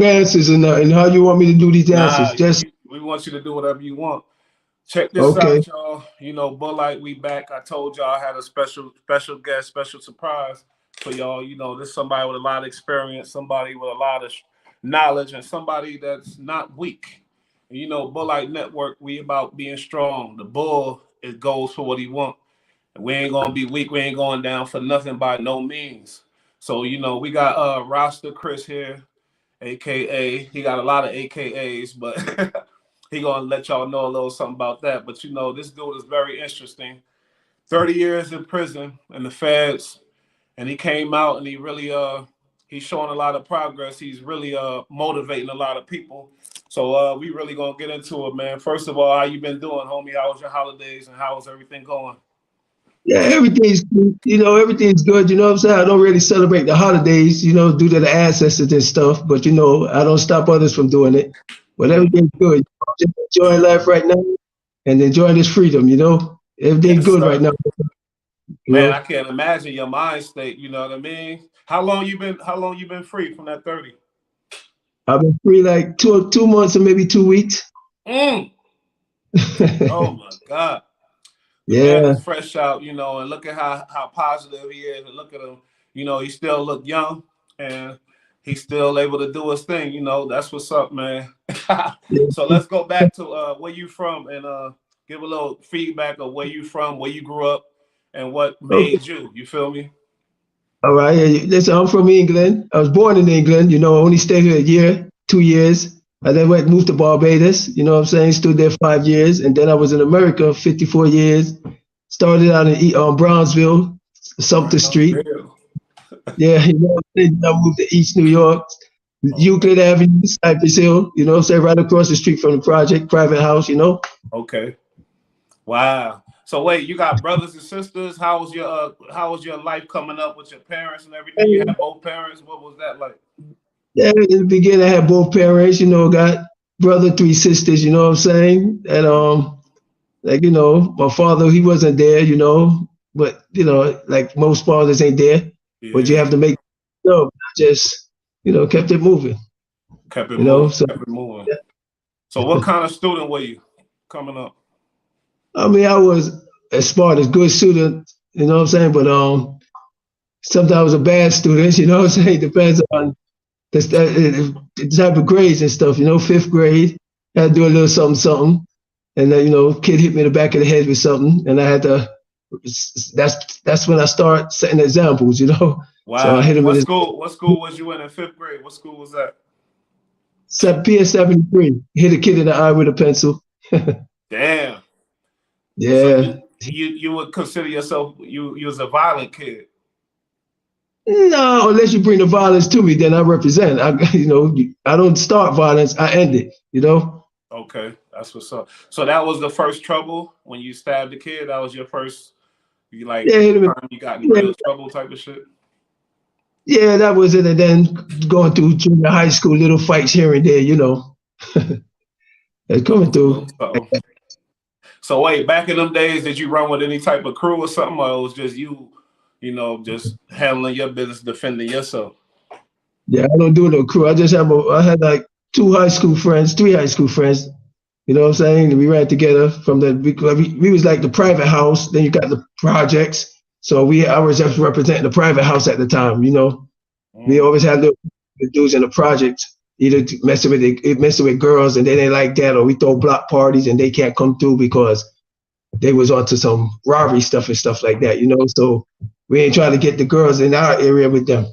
answers and how you want me to do these Nah, answers. Just we want you to do whatever you want. Check this okay. out, y'all. You know, Bullite, we back. I told y'all I had a special guest, special surprise for y'all. You know, this is somebody with a lot of experience, somebody with a lot of knowledge, and somebody that's not weak. And, you know, Bullite Network, we about being strong. The bull, it goes for what he want. And we ain't gonna be weak. We ain't going down for nothing by no means. So, you know, we got Rasta Chris here, aka he got a lot of AKAs, but he gonna let y'all know a little something about that. But you know, this dude is very interesting. 30 years in prison in the feds, and he came out and he really he's showing a lot of progress. He's really motivating a lot of people. So we really gonna get into it, man. First of all, how you been doing, homie? How was your holidays and how was everything going? Yeah, everything's everything's good. You know what I'm saying? I don't really celebrate the holidays, due to the ancestors and stuff. But I don't stop others from doing it. But Mm. everything's good. Just enjoying life right now and enjoying this freedom. Everything's Yes, good right sir. now. You Man, I know, can't imagine your mind state. You know what I mean? How long you been free from that 30? I've been free like two months or maybe 2 weeks. Mm. Oh my God. The man Yeah, is fresh out, you know, and look at how positive he is, and look at him, you know, he still look young, and he's still able to do his thing, you know. That's what's up, man. yeah. So let's go back to where you from, and give a little feedback of where you from, where you grew up, and what Okay. made you. You feel me? All right. Yeah, listen, I'm from England. I was born in England. Only stayed here a year, 2 years. I then moved to Barbados. You know what I'm saying? Stood there 5 years, and then I was in America 54 years. Started out in Brownsville, Sumter Street. Brownsville. Yeah, I moved to East New York, Okay. Euclid Avenue, Cypress Hill. You know what I'm saying? Right across the street from the project, private house. Okay. Wow. So wait, you got brothers and sisters. How was your life coming up with your parents and everything? You had both parents. What was that like? Yeah, in the beginning, I had both parents. Got brother, three sisters. You know what I'm saying? And my father, he wasn't there. But like most fathers ain't there. But you Yeah. have to make. I just kept it moving. Kept it moving. So Kept it moving. So what kind of student were you coming up? I mean, I was as smart as good student. You know what I'm saying? But sometimes I was a bad student. You know what I'm saying? Depends on the type of grades and stuff. Fifth grade, I had to do a little something, something. And then, kid hit me in the back of the head with something, and I had to. That's when I start setting examples. So I hit Wow. him in his What school was you in fifth grade? What school was that? PS 73. Hit a kid in the eye with a pencil. Damn. So Yeah. you would consider yourself you was a violent kid. No, unless you bring the violence to me, then I represent. I don't start violence. I end it. Okay, that's what's up. So that was the first trouble when you stabbed the kid. That was your first, you like Yeah, hit him. time you got in Yeah, real trouble type of shit. yeah, that was it. And then going through junior high school, little fights here and there. And coming through. So, so wait, back in them days, did you run with any type of crew or something, or it was just you, you know, just handling your business, defending yourself? Yeah, I don't do no crew. I had like two high school friends, three high school friends. You know what I'm saying? We ran together from we was like the private house. Then you got the projects. So I was just representing the private house at the time. We Mm, always had little dudes in the project, either messing with girls and they didn't like that, or we throw block parties and they can't come through because they was onto some robbery stuff and stuff like that. So we ain't trying to get the girls in our area with them.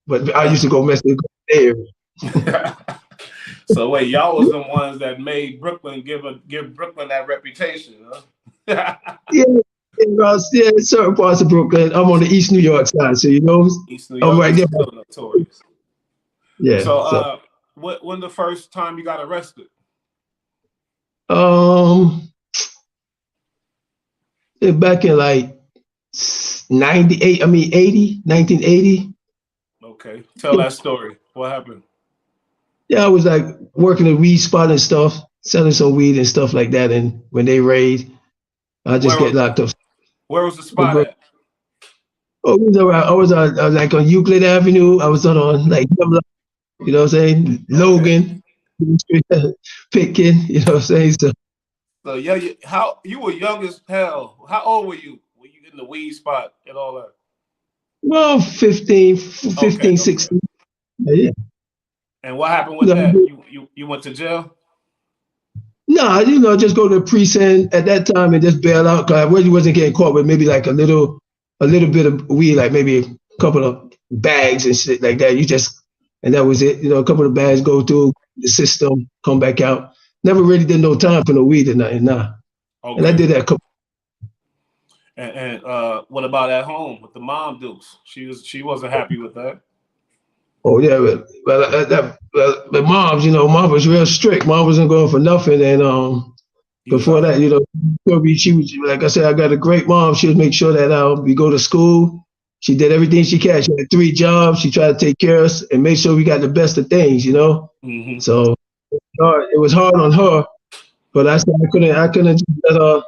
But I used to go mess with their area. damn. So wait, y'all was the ones that made Brooklyn give Brooklyn that reputation, huh? Yeah, yeah, certain parts of Brooklyn. I'm on the East New York side, so East New I'm York right is there. still notorious. Yeah. So So when the first time you got arrested? um back in like 98, I mean 80, 1980. Okay, tell that story. What happened? Yeah, I was like working a weed spot and stuff, selling some weed and stuff like that. And when they raid, I just Where get was locked up. where was the spot at? Oh, it was around, I was like on Euclid Avenue. I was on like You know what I'm saying? Okay. Logan, Pitkin. You know what I'm saying? So, So yeah, how you were young as hell. How old were you? Were you in the weed spot and all that? well, 15, Okay, 15, okay. 16. Yeah. And what happened with that? No, You went to jail? nah, just go to the precinct at that time and just bail out. Cause I really wasn't getting caught with maybe like a little bit of weed, like maybe a couple of bags and shit like that. And that was it. A couple of bags go through the system, come back out. Never really did no time for no weed or nothing, nah. And I Okay. did that a couple. And what about at home with the mom dukes? She wasn't happy with that. Oh yeah, but mom was real strict. Mom wasn't going for nothing, and He was before out that, for she was like I said, I got a great mom. She would make sure that we go to school. She did everything she can. She had 3 jobs. She tried to take care of us and make sure we got the best of things. it. So it was hard on her, but I said I couldn't just let her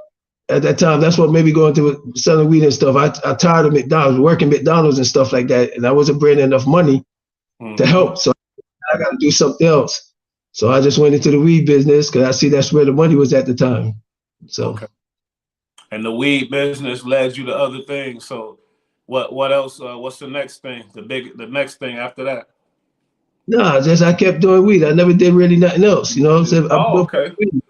at that time. That's what made me go into selling weed and stuff. I tired of McDonald's, working McDonald's and stuff like that, and I wasn't bringing enough money to Hmm. help. So I got to do something else. So I just went into the weed business because I see that's where the money was at the time. So Okay. And the weed business led you to other things. So what else? What's the next thing? The next thing after that? no, just I kept doing weed. I never did really nothing else. You know what I'm saying? I'm Oh, doing okay. weed.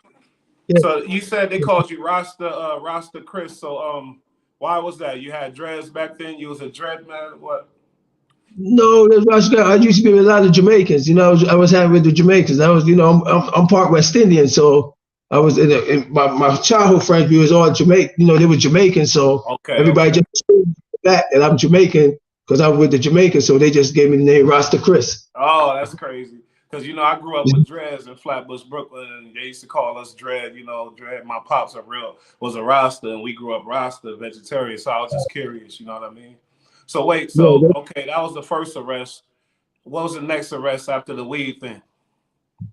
Yeah. So you said they called you Rasta Chris. So why was that? You had dreads back then. You was a dread man. What? No, that's why I used to be with a lot of Jamaicans. I was having with the Jamaicans. I was, I'm part West Indian, so I was in my childhood friends. We was all Jamaican. They were Jamaican, so Okay, everybody okay. just assumed that I'm Jamaican because I was with the Jamaicans. So they just gave me the name Rasta Chris. Oh, that's crazy. Because I grew up with dreads in Flatbush, Brooklyn. And they used to call us dread. Dread. My pops was a Rasta, and we grew up Rasta vegetarian. So I was just curious. You know what I mean? So wait. Yeah, So okay, that was the first arrest. What was the next arrest after the weed thing?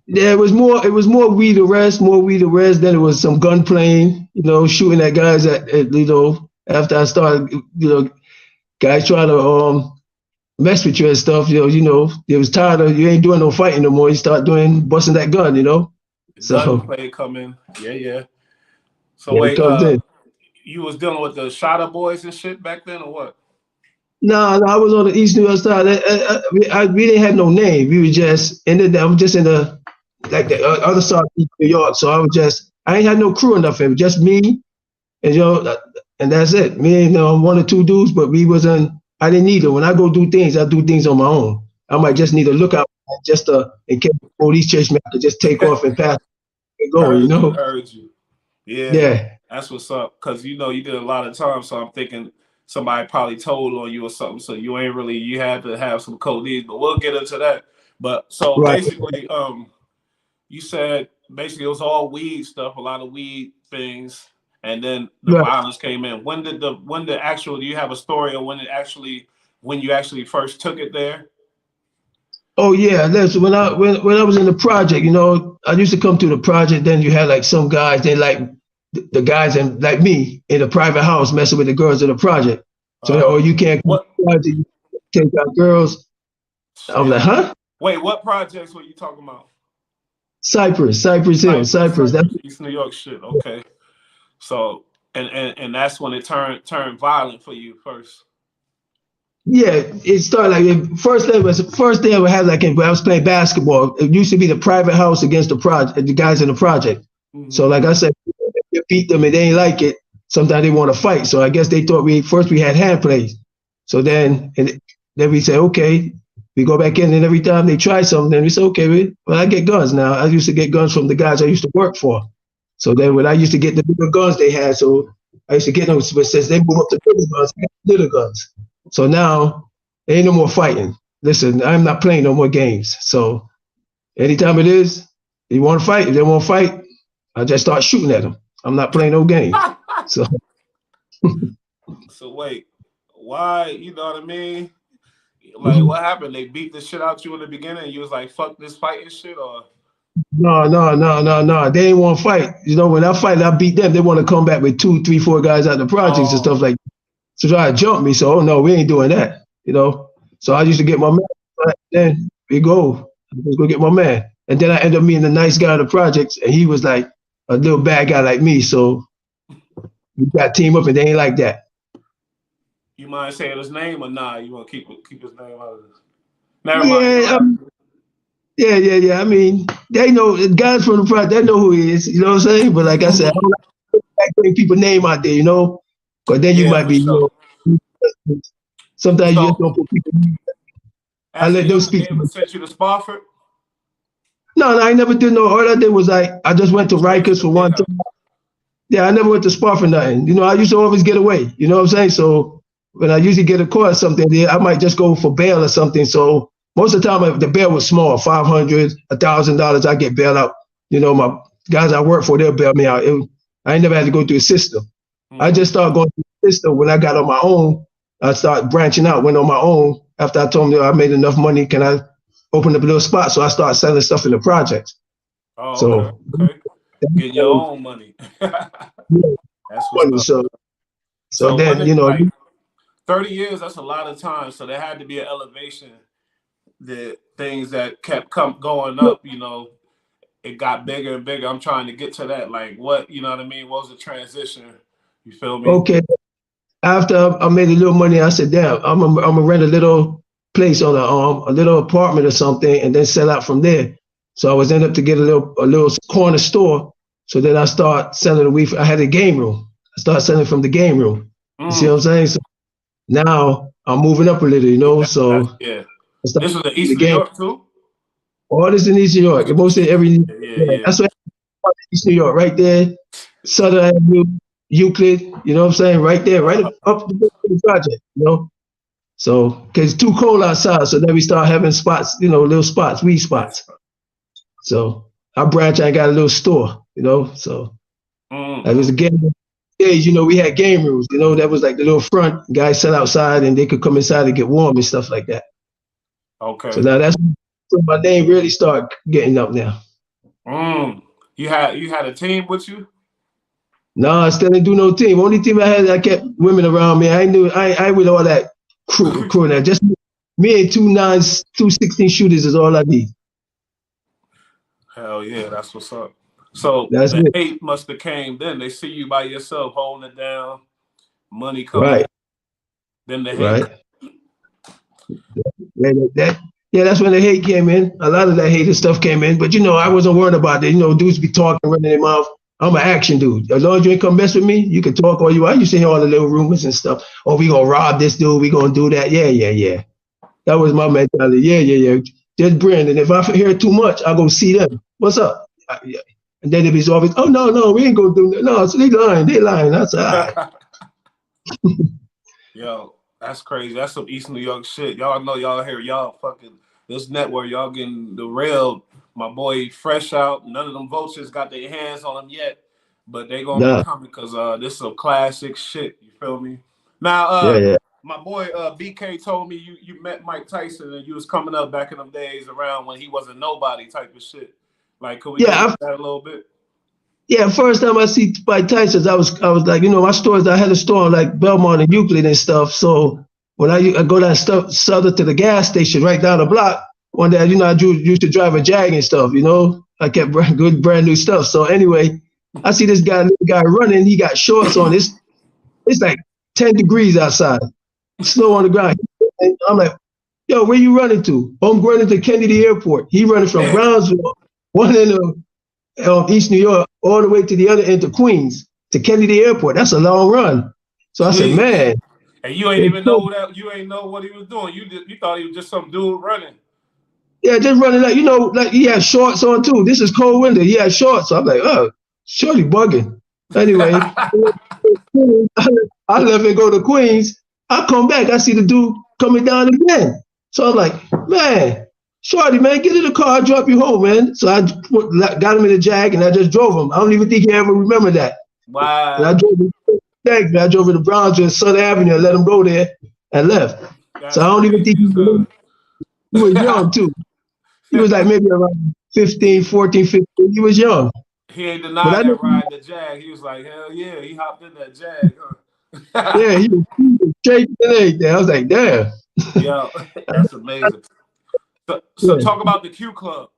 yeah, it was more weed arrest, Then it was some gun playing, shooting at guys after I started, guys trying to mess with you and stuff. It was tired of you ain't doing no fighting no more. You start doing busting that gun. So Gunplay coming. Yeah, yeah. So yeah, it wait, comes in. you was dealing with the Shotter boys and shit back then, or what? No, no, I was on the East New York side. We didn't have no name. We were just I was just in the other side of East New York. So I ain't had no crew or nothing. Just me and and that's it. Me and 1 or 2 dudes, but we wasn't. I didn't need it. When I go do things, I do things on my own. I might just need a lookout just in case the police chase me. I could just take off and pass and go. Heard you, heard you. Yeah, Yeah. that's what's up. Cause you did a lot of time, so I'm thinking somebody probably told on you or something. So you had to have some codeine, but we'll get into that. But so Right. basically, you said basically it was all weed stuff, a lot of weed things, and then the Right. violence came in. Do you have a story of when you actually first took it there? Oh yeah, listen. When I was in the project, I used to come to the project. Then you had like some guys. They like the guys and like me in a private house messing with the girls in the project. So you can't come to What? the project, you take out girls. I was like, Shit. huh? Wait, what projects were you talking about? Cypress Hill, Cypress. That's Cypress, East New York shit. Okay. So and that's when it turned violent for you first. yeah. It started like first day I would have like when I was playing basketball. It used to be the private house against the project, the guys in the project. So Mm-hmm. like I said, if you beat them and they ain't like it, sometimes they want to fight. So I guess they thought we had hand plays. So then we say, okay, we go back in and every time they try something, then we say, okay, well, I get guns now. I used to get guns from the guys I used to work for. So then when I used to get the bigger guns they had, so I used to get them, but since they move up to bigger guns, I got little guns. So now there ain't no more fighting. Listen, I'm not playing no more games. So anytime it is, you want to fight, if they want to fight, I just start shooting at them. I'm not playing no game. So So wait, why? You know what I mean? Like, what happened? They beat the shit out you in the beginning. And you was like, "Fuck this fighting shit," or no, no, no, no, no. They ain't want to fight. When I fight, I beat them. They want to come back with 2, 3, 4 guys out the projects and stuff oh, like that. So try to jump me. So, oh no, we ain't doing that. So I used to get my man. Then we go. Let's go get my man. And then I ended up meeting the nice guy in the projects, and he was like a little bad guy like me. So we got team up, and they ain't like that. You mind saying his name or nah? You want to keep his name out of this? Never mind. Yeah. I mean, they know guys from the project. They know who he is. You know what I'm saying? But like I said, I don't like putting people's name out there. You know, because then you might be. Sure. You know, sometimes you just don't put people. I let them speak. Ever sent you to Spofford? No, I never did no. All I did was I just went to Rikers for one time. Yeah, I never went to Spa for nothing. You know, I used to always get away. You know what I'm saying? So when I usually get a call or something, I might just go for bail or something. So most of the time, the bail was small, $500, $1,000. I get bailed out. You know, my guys I work for, they'll bail me out. I ain't never had to go through a system. I just started going through the system when I got on my own. I started branching out, went on my own. After I told them I made enough money, can I open up a little spot? So I started selling stuff in the projects. Oh, so, okay. Get your own money. That's what's up. So then, you know. Like 30 years, that's a lot of time. So there had to be an elevation. The things that kept going up, you know, it got bigger and bigger. I'm trying to get to that. Like what, you know what I mean? What was the transition? You feel me? Okay. After I made a little money, I said, damn, I'm gonna rent a little place on a little apartment or something and then sell out from there. So I was ended up to get a little corner store. So then I start selling the weed. I had a game room. I started selling from the game room. You see what I'm saying? So now I'm moving up a little, you know. Yeah. This was in East New York too? All this in East New York. Mostly every That's what East New York, right there. Southern Avenue, Euclid, you know what I'm saying? Right there, right up the project, you know. So because it's too cold outside, so then we start having spots, you know, little spots, weed spots. So I branch, I got a little store, you know. So that was a game days, you know, we had game rooms, you know, that was like the little front, guys sat outside and they could come inside and get warm and stuff like that. Okay. So now that's when my name really started getting up now. You had a team with you? No, I still didn't do no team. Only team I had, I kept women around me. I knew I with all that crew now. Just me and 2 9s, 2 16 shooters is all I need. Hell yeah, that's what's up. So that's the hate must have came then. They see you by yourself holding it down, money coming. Right. Then the hate. Right. Yeah, that's when the hate came in. A lot of that hated stuff came in. But, you know, I wasn't worried about it. You know, dudes be talking, running their mouth. I'm an action dude. As long as you ain't come mess with me, you can talk all you want. I used to hear all the little rumors and stuff. Oh, we gonna rob this dude. We gonna do that. Yeah. That was my mentality. Yeah. Just Brandon. If I hear too much, I'll go see them. What's up? And then it be always, oh, no, we ain't gonna do that. No, so they lying. That's all right. Yo, that's crazy. That's some East New York shit. Y'all know y'all here. Y'all fucking this network. Y'all getting the real. My boy Fresh out. None of them vultures got their hands on him yet, but they gonna be coming because this is some classic shit. You feel me? Now, my boy BK told me you met Mike Tyson and you was coming up back in them days around when he wasn't nobody type of shit. Like, could we get that a little bit? Yeah, first time I see Mike Tyson, I was like, you know, my stores. I had a store on like Belmont and Euclid and stuff. So when I go down southern to the gas station right down the block. One day, you know, I used to drive a Jag and stuff, you know. I kept good brand new stuff. So anyway, I see this guy running. He got shorts on. It's like 10 degrees outside. Snow on the ground. And I'm like, yo, where you running to? Oh, I'm running to Kennedy Airport. He running from Brownsville, one end of East New York, all the way to the other end of Queens, to Kennedy Airport. That's a long run. So I said, man. And you ain't even know that. You ain't know what he was doing. You thought he was just some dude running. Yeah, just running like, you know, like he had shorts on too. This is cold winter. He had shorts. So I'm like, oh, shorty bugging. Anyway, I left and go to Queens. I come back. I see the dude coming down again. So I'm like, man, shorty, man, get in the car. I'll drop you home, man. So I got him in the Jag and I just drove him. I don't even think he ever remember that. Wow. And I drove him to Brownsville and Southern Avenue and let him go there and left. So I don't even think he was young too. He was like maybe around 15, 14, 15. He was young. He ain't denied that ride the Jag. He was like, hell yeah, he hopped in that Jag. Huh? Yeah, he was shaking and everything. I was like, damn. Yo, that's amazing. So talk about the Q Club.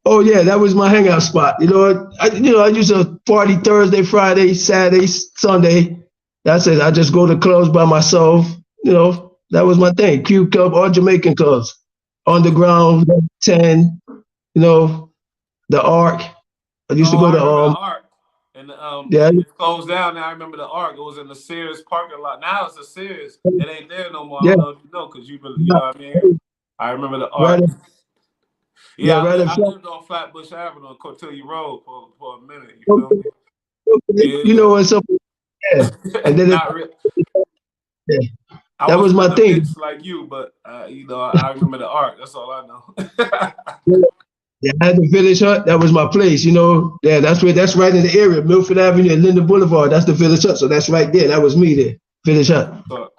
Oh yeah, that was my hangout spot. I used to party Thursday, Friday, Saturday, Sunday. That's it. I just go to clubs by myself. That was my thing. Q Club or Jamaican clubs, Underground, 10. The Arc. I used to Oh, go I to remember the Arc. And yeah. it closed down now. I remember the Arc. It was in the Sears parking lot. Now it's the Sears. It ain't there no more. I Yeah. don't know if you know, because you know what I mean? I remember the Arc. Right. Yeah, Yeah, right in I front. lived on Flatbush Avenue on Cortelia Road for a minute. You feel me? You know what's up? Yeah. And then Not real. yeah, I that was wasn't my in the thing. mix like you, but I remember the Arc. That's all I know. Yeah, I had the Village Hut. That was my place. Yeah, that's right in the area, Milford Avenue and Linden Boulevard. That's the Village Hut. So that's right there. That was me there, Village Hut. So,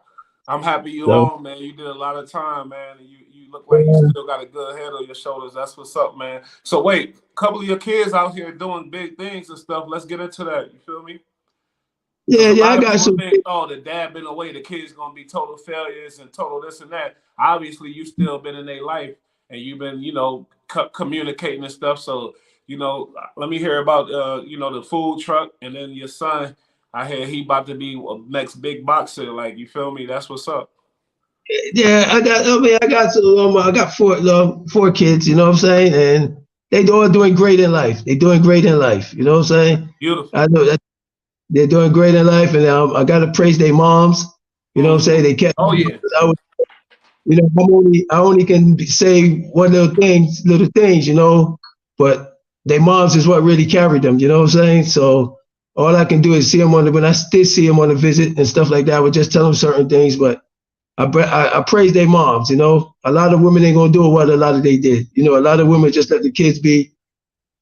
I'm happy you So, home, man. You did a lot of time, man. You look like you still got a good head on your shoulders. That's what's up, man. So wait, a couple of your kids out here doing big things and stuff. Let's get into that. You feel me? Because yeah, a yeah, lot I of got people some. think, oh, the dad been away, the kid's gonna be total failures and total this and that. Obviously, you still been in their life and you've been, communicating and stuff. So, let me hear about, the food truck, and then your son. I hear he about to be a next big boxer. Like, you feel me? That's what's up. Yeah, I got four kids. You know what I'm saying, and they all doing great in life. They doing great in life. You know what I'm saying? Beautiful. I know that they're doing great in life, and I got to praise their moms. You know what I'm saying? They kept. Oh yeah. I only can say one little things, but their moms is what really carried them. You know what I'm saying? So all I can do is see them when I still see them on a visit and stuff like that. I would just tell them certain things, but I praise their moms. A lot of women ain't gonna do what a lot of they did. A lot of women just let the kids be.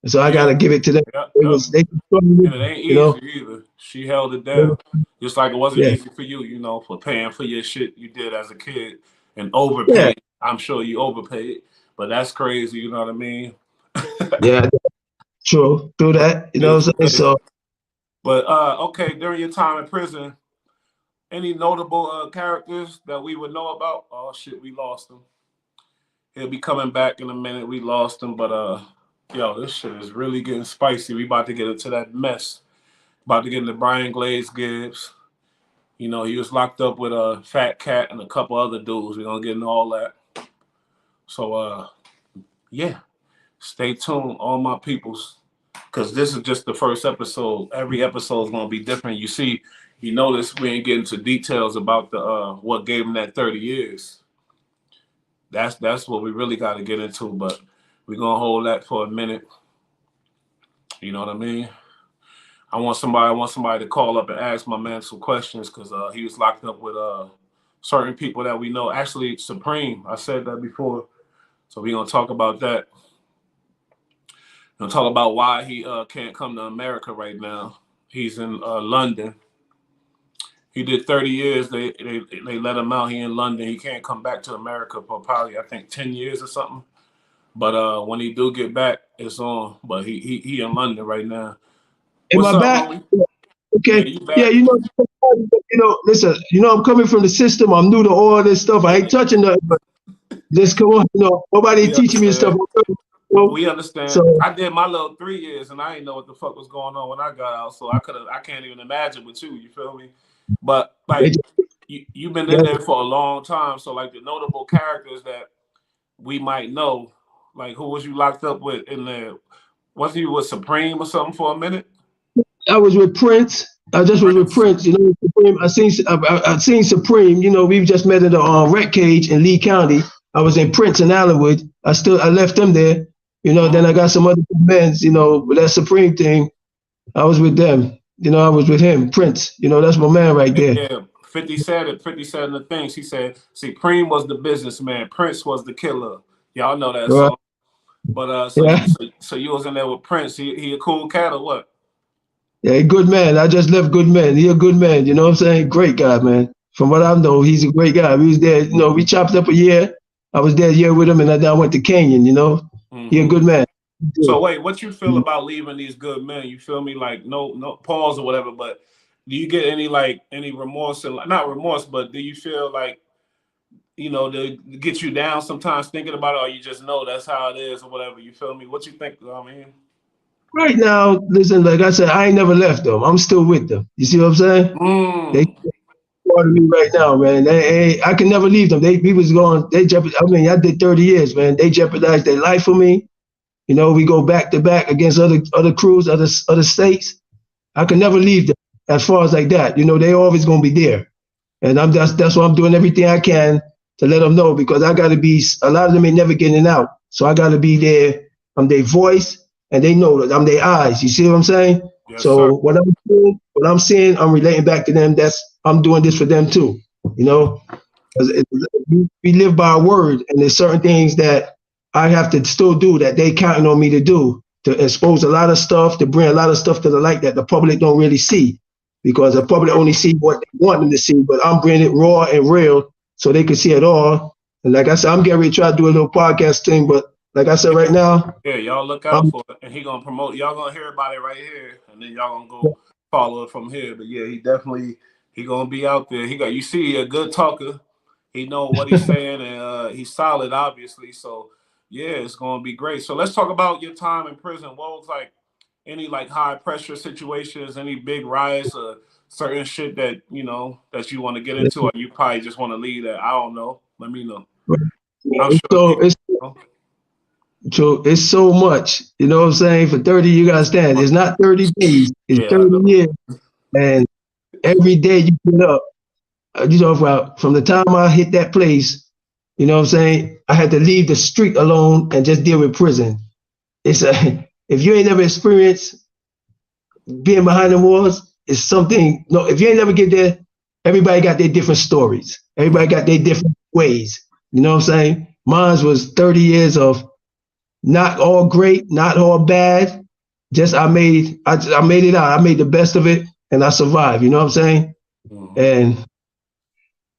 So I gotta give it to them. Yep. They And it ain't easy either. She held it down. Just like it wasn't Yeah. easy for you, for paying for your shit you did as a kid and Yeah. overpaid. I'm sure you overpaid, but that's crazy, you know what I mean? Yeah. True. Through that. You know what I'm saying? So But okay, during your time in prison, any notable characters that we would know about? Oh shit, we lost him. He'll be coming back in a minute. We lost him, but yo, this shit is really getting spicy. We about to get into that mess. About to get into Brian Glaze Gibbs. He was locked up with a Fat Cat and a couple other dudes. We're gonna get into all that. So yeah, stay tuned, all my peoples, because this is just the first episode. Every episode is gonna be different. You notice we ain't getting into details about the what gave him that 30 years. That's what we really got to get into, but we're gonna hold that for a minute. You know what I mean? I want somebody to call up and ask my man some questions, because he was locked up with certain people that we know. Actually, Supreme. I said that before, so we're gonna talk about that. We're gonna talk about why he can't come to America right now. He's in London. He did 30 years. They let him out. He in London. He can't come back to America for probably, I think, 10 years or something. But when he do get back, it's on. But he in London right now. am What's I up, back? homie? Yeah, Okay. you back? Yeah, listen, I'm coming from the system. I'm new to all this stuff. I ain't touching nothing, but just come on, nobody teaching me stuff. We understand. So I did my little 3 years, and I didn't know what the fuck was going on when I got out. So I can't even imagine with you. You feel me? But like you've been in there for a long time. So like the notable characters that we might know, like who was you locked up with in there? Wasn't you with Supreme or something for a minute? I was with Prince. I just was with Prince. Supreme. I seen Supreme. We just met at the Rec Cage in Lee County. I was in Prince in Allenwood. I left them there. Then I got some other men's. With that Supreme thing, I was with them. I was with him, Prince. That's my man right there. Yeah, 50 said it. 50 said in the things. He said, Supreme was the businessman. Prince was the killer. Y'all know that song. But so you was in there with Prince. He a cool cat or what? Yeah, good man. I just left good man. He a good man. You know what I'm saying? Great guy, man. From what I know, he's a great guy. We was there. We chopped up a year. I was there a year with him, and then I went to Canyon. He a good man. So wait, what you feel about leaving these good men? You feel me? Like no pause or whatever. But do you get any remorse and not remorse, but do you feel like you know, to get you down sometimes thinking about it, or you just know that's how it is or whatever? You feel me? What you think? I mean, Right now, listen, like I said, I ain't never left them. I'm still with them. You see what I'm saying? They part of me right now, man. I can never leave them. We was going. I mean, I did 30 years, man. They jeopardized their life for me. You know, we go back to back against other crews, other states. I can never leave them. As far as like that, you know, they always gonna be there, and that's why I'm doing everything I can to let them know, because I got to be. A lot of them ain't never getting out, so I got to be there. I'm their voice, and they know that I'm their eyes. You see what I'm saying? yes, So sir. what I'm doing, what I'm saying, I'm relating back to them. I'm doing this for them too. You know, 'cause we live by a word, and there's certain things that I have to still do that they counting on me to do, to expose a lot of stuff, to bring a lot of stuff to the light that the public don't really see, because the public only see what they want them to see. But I'm bringing it raw and real so they can see it all. And like I said, I'm getting ready to try to do a little podcast thing, but like I said, right now, Yeah, y'all look out for it, and he gonna promote. Y'all gonna hear about it right here, and then y'all gonna go follow it from here. But yeah, he gonna be out there. You see, he a good talker. He know what he's saying, and he's solid, obviously. So yeah, it's gonna be great. So let's talk about your time in prison. What was like any like high pressure situations, any big riots, or certain shit that you know that you want to get into, or you probably just want to leave that? I don't know. Let me know. I'm sure. so it's so much, you know what I'm saying? For 30, you gotta stand. It's not 30 days, it's Yeah, 30 years. And every day you get up, you know, from the time I hit that place, you know what I'm saying? I had to leave the street alone and just deal with prison. It's if you ain't never experienced being behind the walls, it's something. No, if you ain't never get there, everybody got their different stories. Everybody got their different ways. You know what I'm saying? Mine was 30 years of not all great, not all bad. Just I made it out. I made the best of it, and I survived. You know what I'm saying? And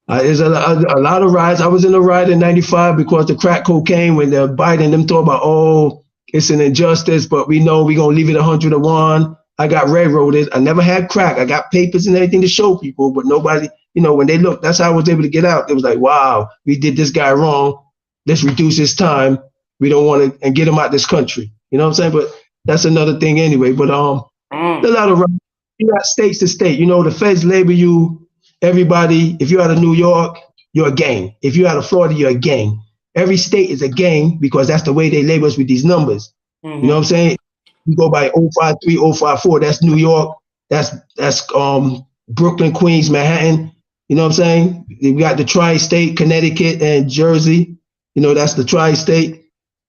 there's a lot of riots. I was in a riot in '95 because the crack cocaine, when the Biden them talk about, oh, it's an injustice, but we know we're gonna leave it 100-1. I got railroaded. I never had crack. I got papers and everything to show people, but nobody, you know, when they look, that's how I was able to get out. It was like, wow, we did this guy wrong. Let's reduce his time. We don't want to, and get him out this country. You know what I'm saying? But that's another thing anyway. But there's a lot of, you got states to state. You know, the feds label you, everybody. If you're out of New York, you're a gang. If you're out of Florida, you're a gang. Every state is a gang because that's the way they label us with these numbers. You know what I'm saying? You go by 053, 054. That's New York. That's Brooklyn, Queens, Manhattan. You know what I'm saying? We got the tri-state, Connecticut and Jersey. You know, that's the tri-state.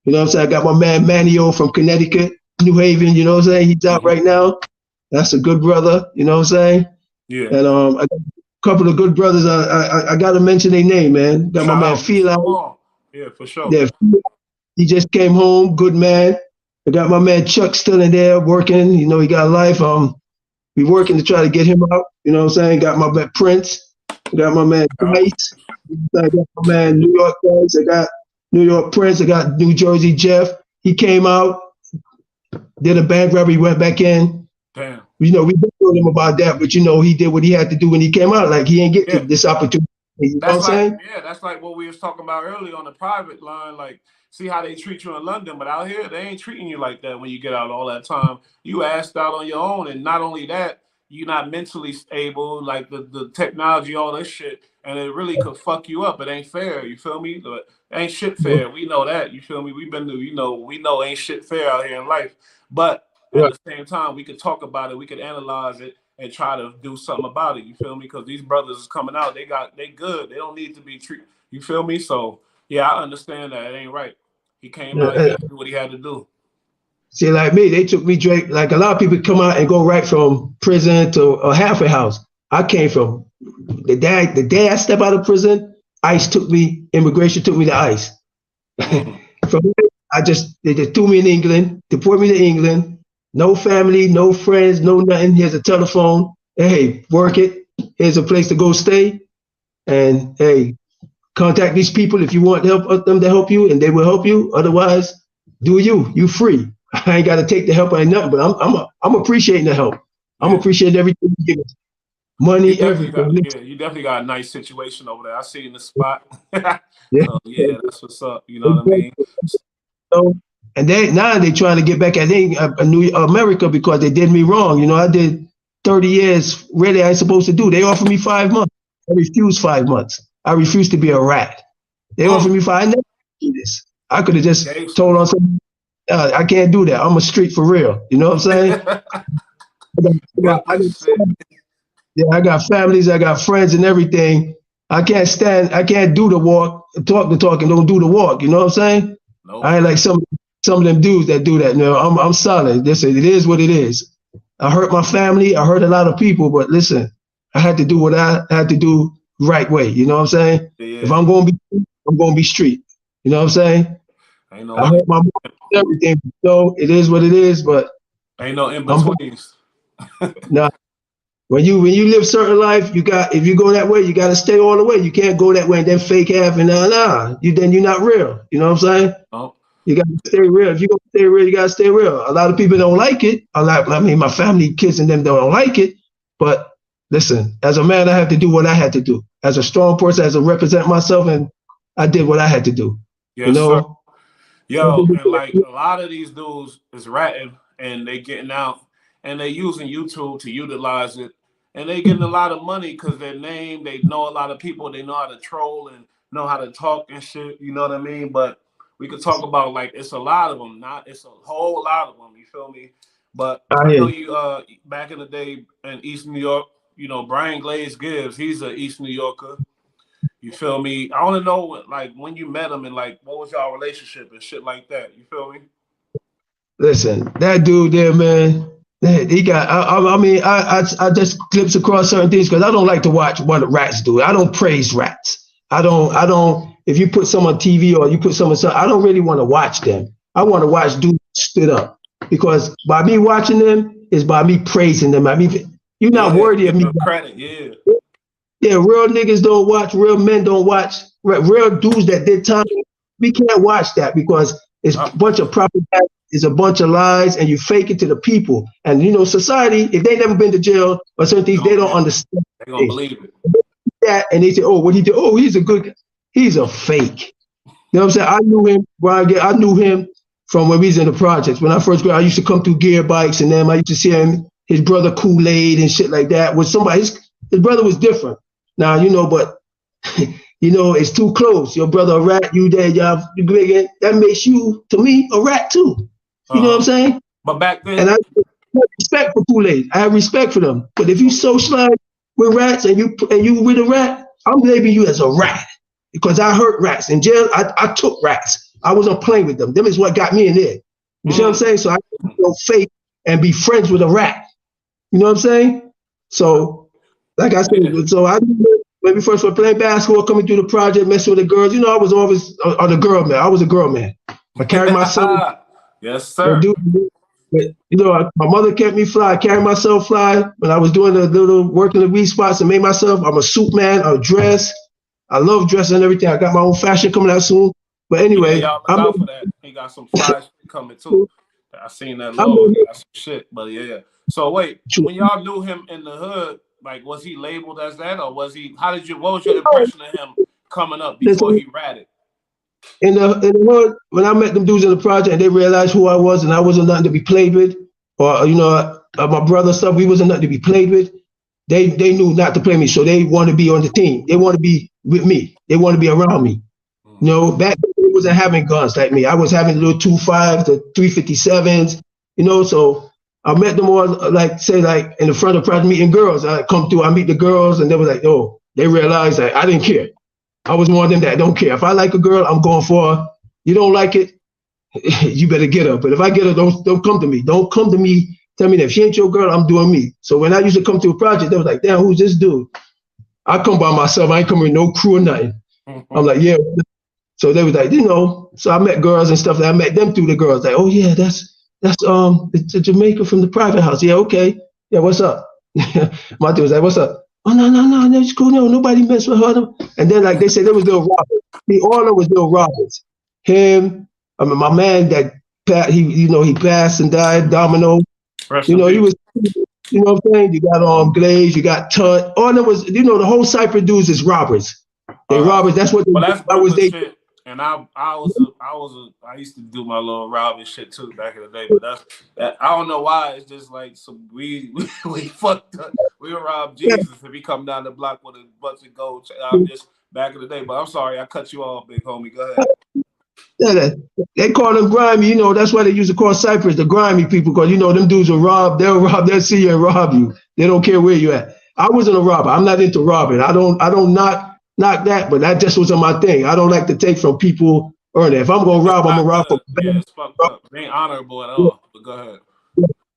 You know what I'm saying? I got my man Manio from Connecticut, New Haven. You know what I'm saying? He's out right now. That's a good brother. You know what I'm saying? Yeah. And I got a couple of good brothers. I got to mention their name, man. Got my man Phil. Yeah, for sure. Yeah, he just came home. Good man. I got my man Chuck still in there working. You know, he got life. We working to try to get him out. You know what I'm saying? Got my man Prince. I got my man Dice. I got my man New York Dice. I got New York Prince. I got New Jersey Jeff. He came out, did a bank robbery, went back in. Damn. You know, we told him about that, but you know, he did what he had to do when he came out. Like he ain't get this opportunity. You know what I'm saying? Yeah, that's like what we was talking about earlier on the private line. Like, see how they treat you in London, but out here they ain't treating you like that when you get out all that time. You asked out on your own, and not only that, you're not mentally stable, like the technology, all this shit, and it really could fuck you up. It ain't fair, you feel me? But ain't shit fair. We know that, you feel me? We've been through, we know ain't shit fair out here in life. But at the same time, we could talk about it, we could analyze it, and try to do something about it. You feel me? Because these brothers is coming out, they good. They don't need to be treated. You feel me? So yeah, I understand that it ain't right. He came out, he had to do what he had to do. See, like me, they took me straight. Like a lot of people come out and go right from prison to a halfway house. I came from the day I step out of prison, immigration took me to ICE. From there, they just threw me in England, deported me to England. No family, no friends, no nothing. Here's a telephone. Hey, work it. Here's a place to go stay. And hey, contact these people if you want them to help you, and they will help you. Otherwise, do you free. I ain't got to take the help or nothing, but I'm appreciating the help. I'm appreciating everything you give us. money, everything. You definitely got a nice situation over there. I see in the spot. Yeah. So yeah, that's what's up. You know what I mean? So, and they trying to get back at New America because they did me wrong. You know, I did 30 years. Really, I ain't supposed to do. They offered me 5 months. I refused 5 months. I refused to be a rat. They offered me 5. I never do this. I could have just told on something. I can't do that. I'm a street for real. You know what I'm saying? I got families. I got friends and everything. I can't do the walk, talk the talk, and don't do the walk. You know what I'm saying? Nope. I ain't like some of them dudes that do that. No, I'm solid. Listen, it is what it is. I hurt my family. I hurt a lot of people, but listen, I had to do what I had to do right way. You know what I'm saying? Yeah. If I'm going to be, I'm going to be street. You know what I'm saying? Ain't no I hurt my mom and everything. So it is what it is, but ain't no in betweens. Nah. When you live certain life, if you go that way, you got to stay all the way. You can't go that way and then fake half and then you're not real. You know what I'm saying? Oh. You got to stay real. If you're going to stay real, you got to stay real. A lot of people don't like it. My family, kids and them don't like it. But listen, as a man, I have to do what I had to do. As a strong person, as a represent myself, and I did what I had to do. Yes, you know? Sir. Yo, and like a lot of these dudes is ratting and they getting out and they using YouTube to utilize it. And they getting a lot of money because their name, they know a lot of people, they know how to troll and know how to talk and shit, you know what I mean? But we could talk about like it's a lot of them, it's a whole lot of them, you feel me? But I know you back in the day in East New York, you know, Brian Glaze Gibs, he's an East New Yorker. You feel me? I want to know like when you met him and like what was y'all relationship and shit like that. You feel me? Listen, that dude there, man. He got. I just glimpse across certain things because I don't like to watch what rats do. I don't praise rats. I don't. If you put some on TV or you put some on, I don't really want to watch them. I want to watch dudes stood up because by me watching them is by me praising them. I mean, you're not worthy of me. Credit, yeah. Yeah, real niggas don't watch. Real men don't watch. Real dudes that did time. We can't watch that because it's a bunch of propaganda. It's a bunch of lies, and you fake it to the people. And you know, society, if they never been to jail or certain things, they don't understand. They gonna believe it. That and they say, "Oh, what he did? Oh, he's a good guy." He's a fake. You know what I'm saying? I knew him, Brian. I knew him from when we was in the projects. When I first got, I used to come through gear bikes, and then I used to see him, his brother Kool-Aid and shit like that. With somebody, his brother was different. Now you know, but. You know, it's too close. Your brother a rat, you there, y'all big. That makes you, to me, a rat too. You know what I'm saying? But back then, and I have respect for Kool-Aid. I have respect for them. But if you socialize with rats and you with a rat, I'm labeling you as a rat because I hurt rats in jail. I took rats. I wasn't playing with them. Them is what got me in there. You see what I'm saying? So I can't go fake and be friends with a rat. You know what I'm saying? So, like I said, so I. When we first were playing basketball, coming through the project, messing with the girls, you know, I was always the girl man. I was a girl man. I carried myself. Yes, sir. You know, my mother kept me fly. I carried myself fly. When I was doing the little work in the weed spots and made myself, I'm a suit man, a dress. I love dressing and everything. I got my own fashion coming out soon. But anyway. Y'all look out for that. He got some fly shit coming too. I seen that logo. He got some shit, but yeah. So wait, when y'all knew him in the hood, like, was he labeled as that, or was he? What was your impression of him coming up before he ratted? In the hood, when I met them dudes in the project, and they realized who I was, and I wasn't nothing to be played with, or you know, my brother stuff, we wasn't nothing to be played with. They knew not to play me, so they want to be on the team. They want to be with me. They want to be around me. You know, back then they wasn't having guns like me. I was having little 2.5 to 357s. You know, so. I met them all, like in the front of the project meeting girls. I come through, I meet the girls, and they were like, oh, they realized that I didn't care. I was one of them that don't care. If I like a girl, I'm going for her. You don't like it, you better get her. But if I get her, don't come to me. Don't come to me. Tell me that if she ain't your girl, I'm doing me. So when I used to come to a project, they was like, damn, who's this dude? I come by myself. I ain't coming with no crew or nothing. I'm like, yeah. So they was like, you know, so I met girls and stuff. I met them through the girls. Like, oh, yeah, that's it's a Jamaica from the private house. Yeah, okay. Yeah, what's up? My dude was like, what's up? Oh, no, it's cool. No, nobody mess with her. And then, like they said, there was Lil Roberts. The owner was Lil Roberts. Him, I mean, my man that he passed and died, Domino. He was You know what I'm saying? You got Glaze, you got Tut. All there was, you know, the whole Cypher dudes is robbers. They robbers. That's what Well, that's that was Brooklyn they. shit. And I used to do my little robbing shit too back in the day. But I don't know why. It's just like we fucked up. We would rob Jesus if he come down the block with a bunch of gold. I'm just back in the day. But I'm sorry, I cut you off, big homie. Go ahead. Yeah, they call them grimy. You know, that's why they used to call Cyphers the grimy people, because you know them dudes will rob. They'll see you and rob you. They don't care where you at. I wasn't a robber. I'm not into robbing. I don't knock that, but that just wasn't my thing. I don't like to take from people earning. If I'm gonna rob, I'm gonna rob for. Yeah, it's fucked up. It ain't honorable at all. But go ahead.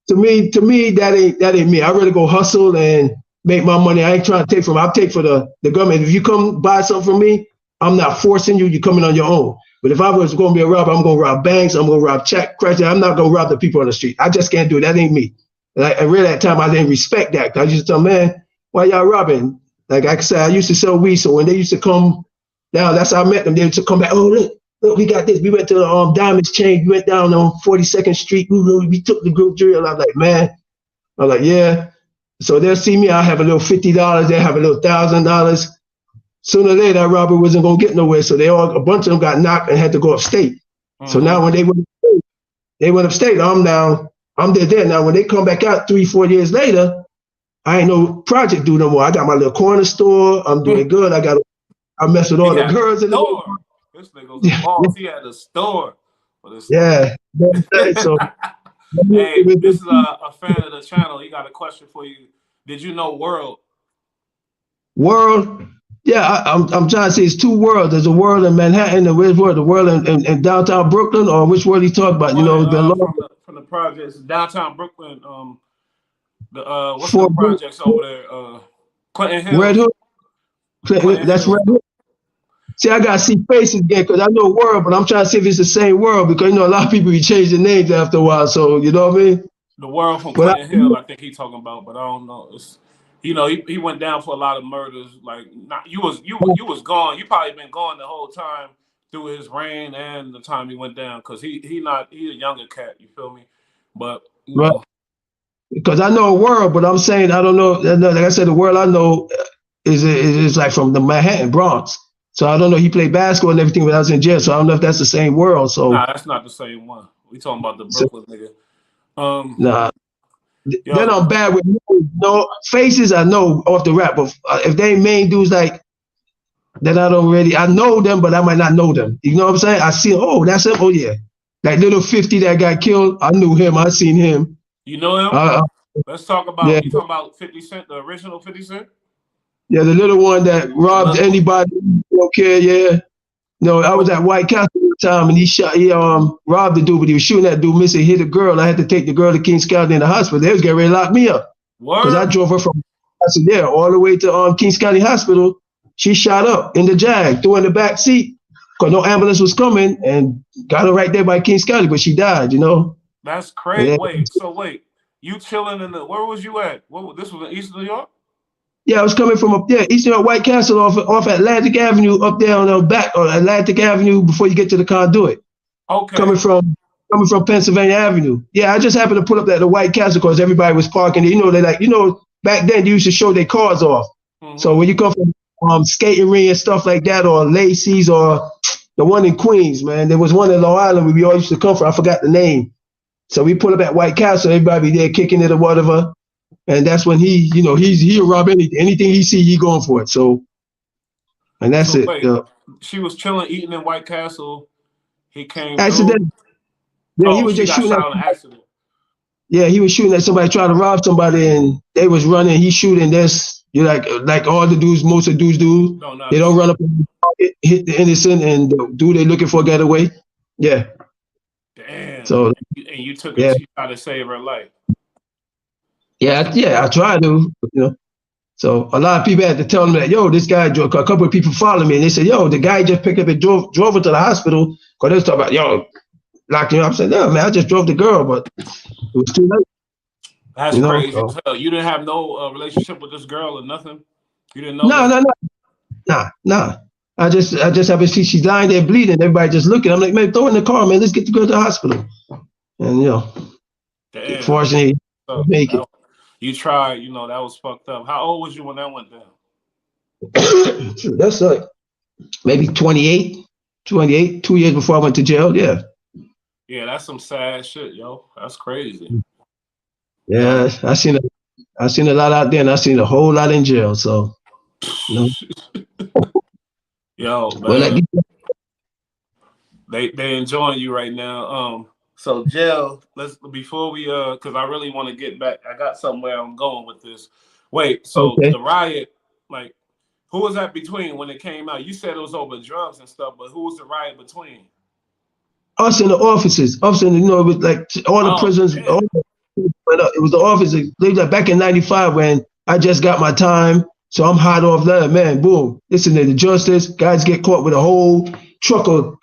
To me, that ain't me. I'd rather go hustle and make my money. I ain't trying to take from. I'll take for the government. If you come buy something from me, I'm not forcing you. You're coming on your own. But if I was going to be a robber, I'm going to rob banks. I'm going to rob check credit. I'm not going to rob the people on the street. I just can't do it. That ain't me. And really, at that time, I didn't respect that. I used to tell, man, why y'all robbing? Like I said, I used to sell weed. So when they used to come down, that's how I met them. They used to come back. Oh, look, we got this. We went to the Diamonds Chain. We went down on 42nd Street. We took the group drill. I was like, man. I'm like, yeah. So they'll see me. I'll have a little $50. They'll have a little $1,000. Sooner or later, that robber wasn't going to get nowhere. So a bunch of them got knocked and had to go upstate. Mm-hmm. So now when they went upstate, I'm there. Now when they come back out 3-4 years later, I ain't no project dude no more. I got my little corner store. I'm doing good. I mess with all the girls in the store. This nigga was a boss. He had a store. Yeah. So, hey, this is a fan of the channel. He got a question for you. Did you know World? World? Yeah, I'm trying to say it's two worlds. There's a world in Manhattan and where's the world in downtown Brooklyn, or which world he talking about? You know, from the projects downtown Brooklyn. What's the projects over there? Clinton Hill. Red Hood. That's Red Hood. See, I gotta see faces again because I know world, but I'm trying to see if it's the same world because you know a lot of people be changing names after a while. So you know what I mean? The world from Clinton Hill, I think he's talking about, but I don't know. It's, you know, he went down for a lot of murders. Like, you was gone. You probably been gone the whole time through his reign and the time he went down, because he a younger cat. You feel me? But you know. Because I know a world, but I'm saying I don't know. Like I said, the world I know is like from the Manhattan Bronx. So I don't know. He played basketball and everything when I was in jail. So I don't know if that's the same world. So nah, that's not the same one. We talking about the Brooklyn nigga. Nah. Then I'm bad with no faces. I know off the rap, but if they main dudes like that, I know them, but I might not know them. You know what I'm saying? I see, oh, that's him. Oh yeah, that little 50 that got killed. I knew him. I seen him. You know him? Let's talk about. Yeah. You talking about 50 Cent, the original 50 Cent? Yeah, the little one that robbed anybody. Don't care. Yeah. No, I was at White Castle at the time, and he robbed the dude, but he was shooting that dude, missing, hit a girl. I had to take the girl to Kings County in the hospital. They was getting ready to lock me up. Because I drove her from there all the way to Kings County Hospital. She shot up in the Jag, threw in the back seat, because no ambulance was coming, and got her right there by Kings County, but she died, you know. That's crazy. Yeah. Wait, you chilling where was you at? This was in East New York? Yeah, I was coming from up there, East New York, White Castle, off Atlantic Avenue, up there on the back on Atlantic Avenue before you get to the Conduit. Okay. Coming from Pennsylvania Avenue. Yeah, I just happened to pull up at the White Castle because everybody was parking. You know, back then they used to show their cars off. Mm-hmm. So when you come from skating ring and stuff like that, or Lacey's, or the one in Queens, man, there was one in Long Island where we all used to come from. I forgot the name. So we pull up at White Castle, everybody be there kicking it or whatever. And that's when he'll rob anything he see, he going for it. So, and that's it. Wait, she was chilling, eating in White Castle. He came. Accident. Yeah, he was just shooting at an accident. Yeah, he was shooting at somebody trying to rob somebody, and they was running. He's shooting this. You like all the dudes, most of the dudes do. No, they don't run up and hit the innocent, and the dude they looking for get away. Yeah. Damn. So and you took it. She tried to save her life. Yeah, I tried to, you know. So a lot of people had to tell them that, yo, this guy, a couple of people followed me, and they said, yo, the guy just picked up and drove her to the hospital, because they was talking about, yo, locked him up. I said, no, man, I just drove the girl, but it was too late. That's crazy. So you didn't have no relationship with this girl or nothing? You didn't know? No. I just happened to see she's lying there bleeding. Everybody just looking. I'm like, man, throw her in the car, man. Let's get the girl to the hospital. And, you know, fortunately, make it. You tried, you know, that was fucked up. How old was you when that went down? That's like maybe 28, 28, 2 years before I went to jail. Yeah. Yeah, that's some sad shit, yo. That's crazy. Yeah, I seen a lot out there, and I seen a whole lot in jail. So, you know, Yo, well, man, like, they enjoying you right now. So jail. Let's before we because I really want to get back. I got somewhere I'm going with this. Wait, so okay. the riot, like, who was that between when it came out? You said it was over drugs and stuff, but who was the riot between? Us in the offices, you know, it was like all the prisons. Yeah. It was the offices. They like back in '95 when I just got my time, so I'm hot off that. Man, boom! Listen to the justice. Guys get caught with a whole truck of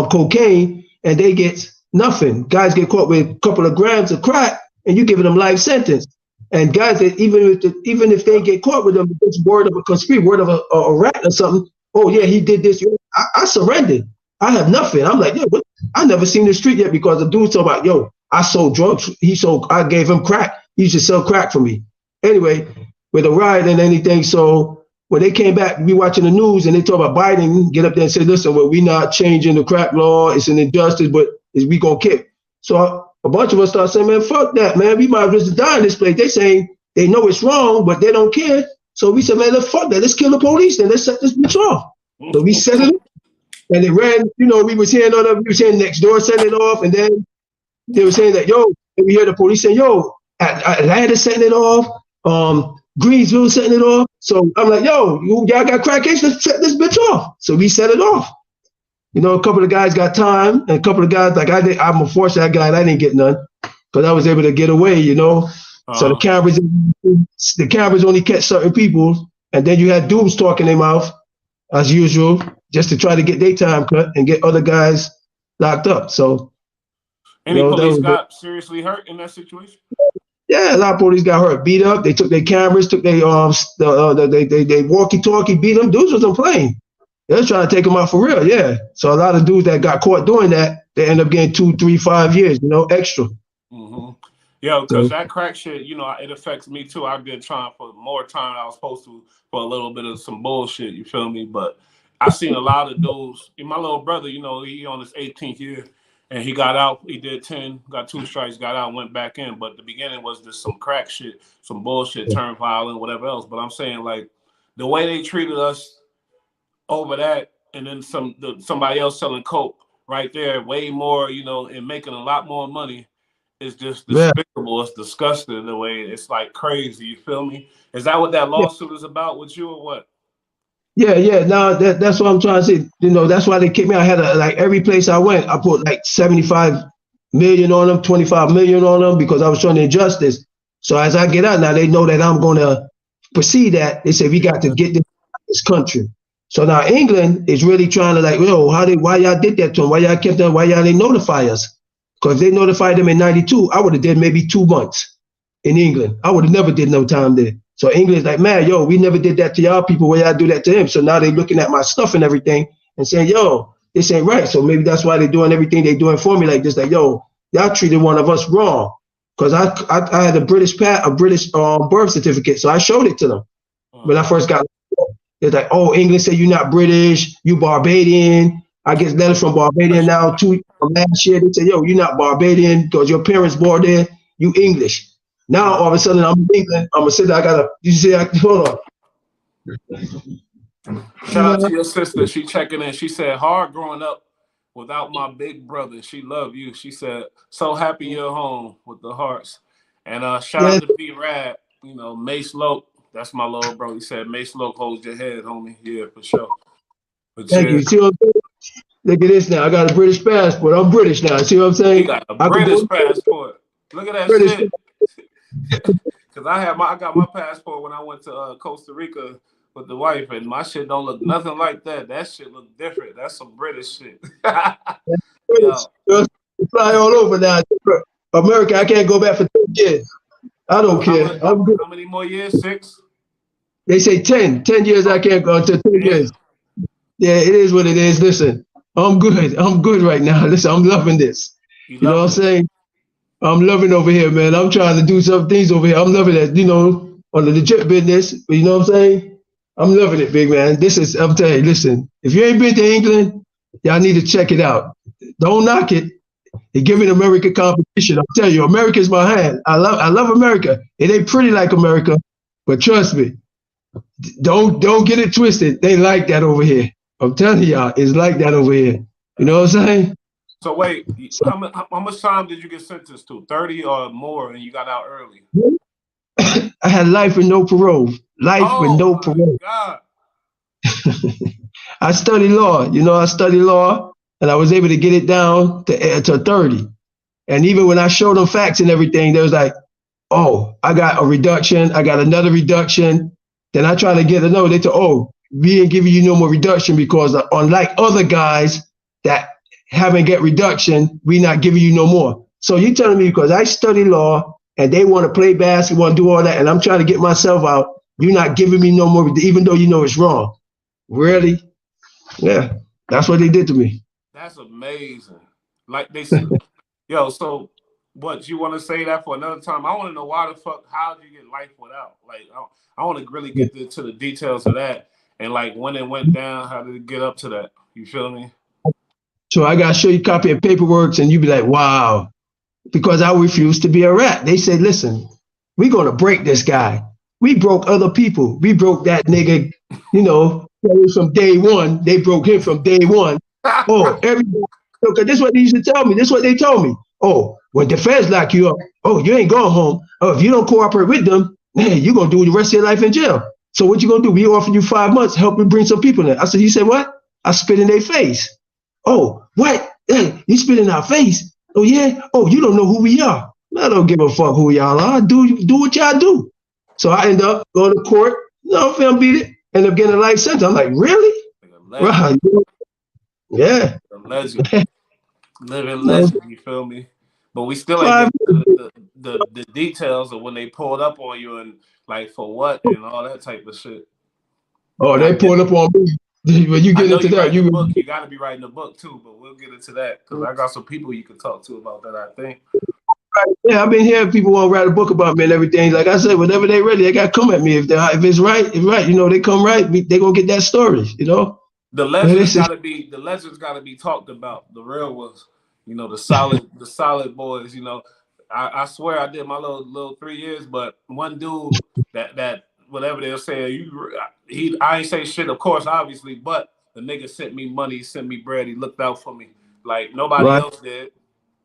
cocaine, and they get nothing. Guys get caught with a couple of grams of crack, and you giving them life sentence. And guys that even if they get caught with them, it's word of a conspiracy, word of a rat or something. Oh yeah, he did this. I surrendered. I have nothing. I'm like, yo, what? I never seen the street yet because the dude talking about, yo, I sold drugs. I gave him crack. He used to sell crack for me. Anyway, with a riot and anything. So when they came back, we watching the news and they talk about Biden, get up there and say, listen, well, we not changing the crack law. It's an injustice, but we gonna kick. So a bunch of us start saying, man, fuck that, man. We might as well just die in this place. They saying they know it's wrong, but they don't care. So we said, man, let's fuck that. Let's kill the police and let's set this bitch off. So we set it up. And it ran, you know, we was hearing next door setting it off, and then they were saying that, yo, and we heard the police saying, yo, Atlanta setting it off, Greensville setting it off. So I'm like, yo, y'all got crack case, let's set this bitch off. So we set it off. You know, a couple of guys got time, and a couple of guys, like I'm a fortunate guy, I didn't get none, because I was able to get away, you know. So the cameras only catch certain people, and then you had dudes talking their mouth, as usual, just to try to get their time cut and get other guys locked up. So, any police got seriously hurt in that situation? Yeah, a lot of police got hurt, beat up. They took their cameras, took their they walkie-talkie, beat them. Dudes wasn't playing. They were trying to take them out for real. Yeah. So a lot of dudes that got caught doing that, they end up getting 2, 3, 5 years, you know, extra. Mm-hmm. Yeah, because that crack shit, you know, it affects me too. I've been trying for more time than I was supposed to for a little bit of some bullshit, you feel me? But I seen a lot of dudes. My little brother, you know, he on his 18th year, and he got out. He did 10, got 2 strikes, got out, went back in. But the beginning was just some crack shit, some bullshit, turned violent, whatever else. But I'm saying, like, the way they treated us over that, and then somebody else selling coke right there, way more, you know, and making a lot more money. It's just despicable. It's disgusting the way it's like crazy. You feel me? Is that what that lawsuit is about with you or what? Yeah. No, that's what I'm trying to say. You know, that's why they kicked me. I had like every place I went, I put like 75 million on them, 25 million on them because I was showing injustice. So as I get out now, they know that I'm going to proceed that. They say we got to get this country. So now England is really trying to like, yo, why y'all did that to them? Why y'all kept them? Why y'all didn't notify us? Because they notified them in '92, I would have did maybe 2 months in England. I would have never did no time there. So England's like, man, yo, we never did that to y'all people. Why y'all do that to him? So now they looking at my stuff and everything and saying, yo, this ain't right. So maybe that's why they're doing everything they're doing for me like this. Like, yo, y'all treated one of us wrong. Because I had a British birth certificate, so I showed it to them when I first got. It's like, oh, England said you're not British, you Barbadian. I get letters from Barbadian now too. Last year they say, yo, you're not Barbadian because your parents born there. You English. Now all of a sudden I'm in England. I'm gonna sit there. Hold on. Shout out to your sister. She checking in. She said, hard growing up without my big brother. She loved you. She said, so happy you're home with the hearts. And shout out to B Rad. You know, Mace Loke. That's my little bro. He said, Mace Loke holds your head, homie. Yeah, for sure. But thank you. See what I'm saying? Look at this now. I got a British passport. I'm British now. See what I'm saying? He got a British passport. Look at that shit. Because I got my passport when I went to Costa Rica with the wife, and my shit don't look nothing like that. That shit look different. That's some British shit. British. Fly all over now. America, I can't go back for 10 years. I don't care. How many more years? 6? They say 10. 10 years I can't go until 10 years. Yeah, it is what it is. Listen, I'm good. I'm good right now. Listen, I'm loving this. You know what I'm saying? I'm loving over here, man. I'm trying to do some things over here. I'm loving it, on the legit business. You know what I'm saying? I'm loving it, big man. I'm telling you, listen, if you ain't been to England, y'all need to check it out. Don't knock it. You're giving America competition. I'm telling you, America's my hand. I love America. It ain't pretty like America, but trust me, don't get it twisted. They like that over here. I'm telling y'all, it's like that over here. You know what I'm saying? So wait, how much time did you get sentenced to? 30 or more, and you got out early? I had life with no parole. Life with Oh no my parole. God. I studied law. I studied law, and I was able to get it down to 30. And even when I showed them facts and everything, they was like, oh, I got a reduction. I got another reduction. Then I try to get to know. They said, oh, we ain't giving you no more reduction because unlike other guys that haven't get reduction, we not giving you no more. So you telling me because I study law and they want to play basketball and do all that, and I'm trying to get myself out, you're not giving me no more, even though you know it's wrong. Really? Yeah, that's what they did to me. That's amazing. Like they yo, so what you want to say that for another time? I want to know why the fuck, how did you get life without? Like, I want to really get to the details of that and like when it went down, how did it get up to that? You feel me? So I got to show you a copy of paperwork and you be like, wow, because I refused to be a rat. They said, listen, we're going to break this guy. We broke other people. We broke that nigga, from day one. They broke him from day one. Oh, everybody. Okay, this is what they used to tell me. This is what they told me. Oh, when the feds lock you up, oh, you ain't going home. Oh, if you don't cooperate with them, man, you're going to do the rest of your life in jail. So what you going to do? We offer you 5 months, help me bring some people in. I said, you said what? I spit in their face. Oh, what? Hey, you spit in our face? Oh, yeah? Oh, you don't know who we are. I don't give a fuck who y'all are. Do what y'all do. So I end up going to court. No, fam, beat it. End up getting a life sentence. I'm like, really? Right. Yeah. A legend. Living legend, you feel me? But we still ain't get the details of when they pulled up on you and like for what and all that type of shit. Oh, they pulled up on me. When you get into that, you got to be writing the book too. But we'll get into that because I got some people you can talk to about that. I think. Yeah, I've been hearing people want to write a book about me and everything. Like I said, whenever they're ready, they got to come at me. If it's right, it's right. They come right. They gonna get that story. The legends got to be talked about. The real ones. The solid boys. I swear I did my little 3 years, but one dude that whatever they'll say, I ain't say shit, of course, obviously, but the nigga sent me money, sent me bread, he looked out for me like nobody else did.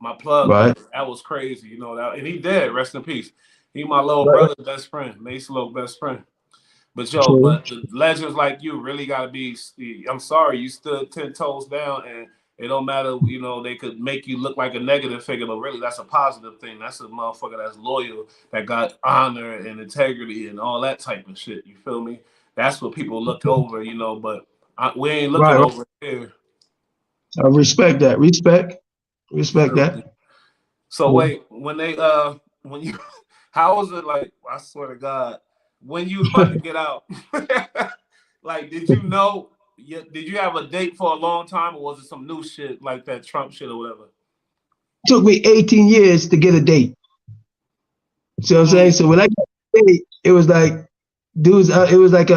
My plug, that was crazy, and he dead, rest in peace. He my little brother's best friend, Mace Low best friend. But but the legends like you really gotta be. I'm sorry, you stood 10 toes down, and it don't matter. They could make you look like a negative figure, but really that's a positive thing. That's a motherfucker that's loyal, that got honor and integrity and all that type of shit. You feel me? That's what people look over, But we ain't looking over here. I respect that. Respect that. So wait, when you, how was it like? I swear to God. When you was about to get out, like, did you know? Did you have a date for a long time, or was it some new shit like that Trump shit or whatever? It took me 18 years to get a date. See what I'm saying? So when I got a date, it was like, dudes, it was like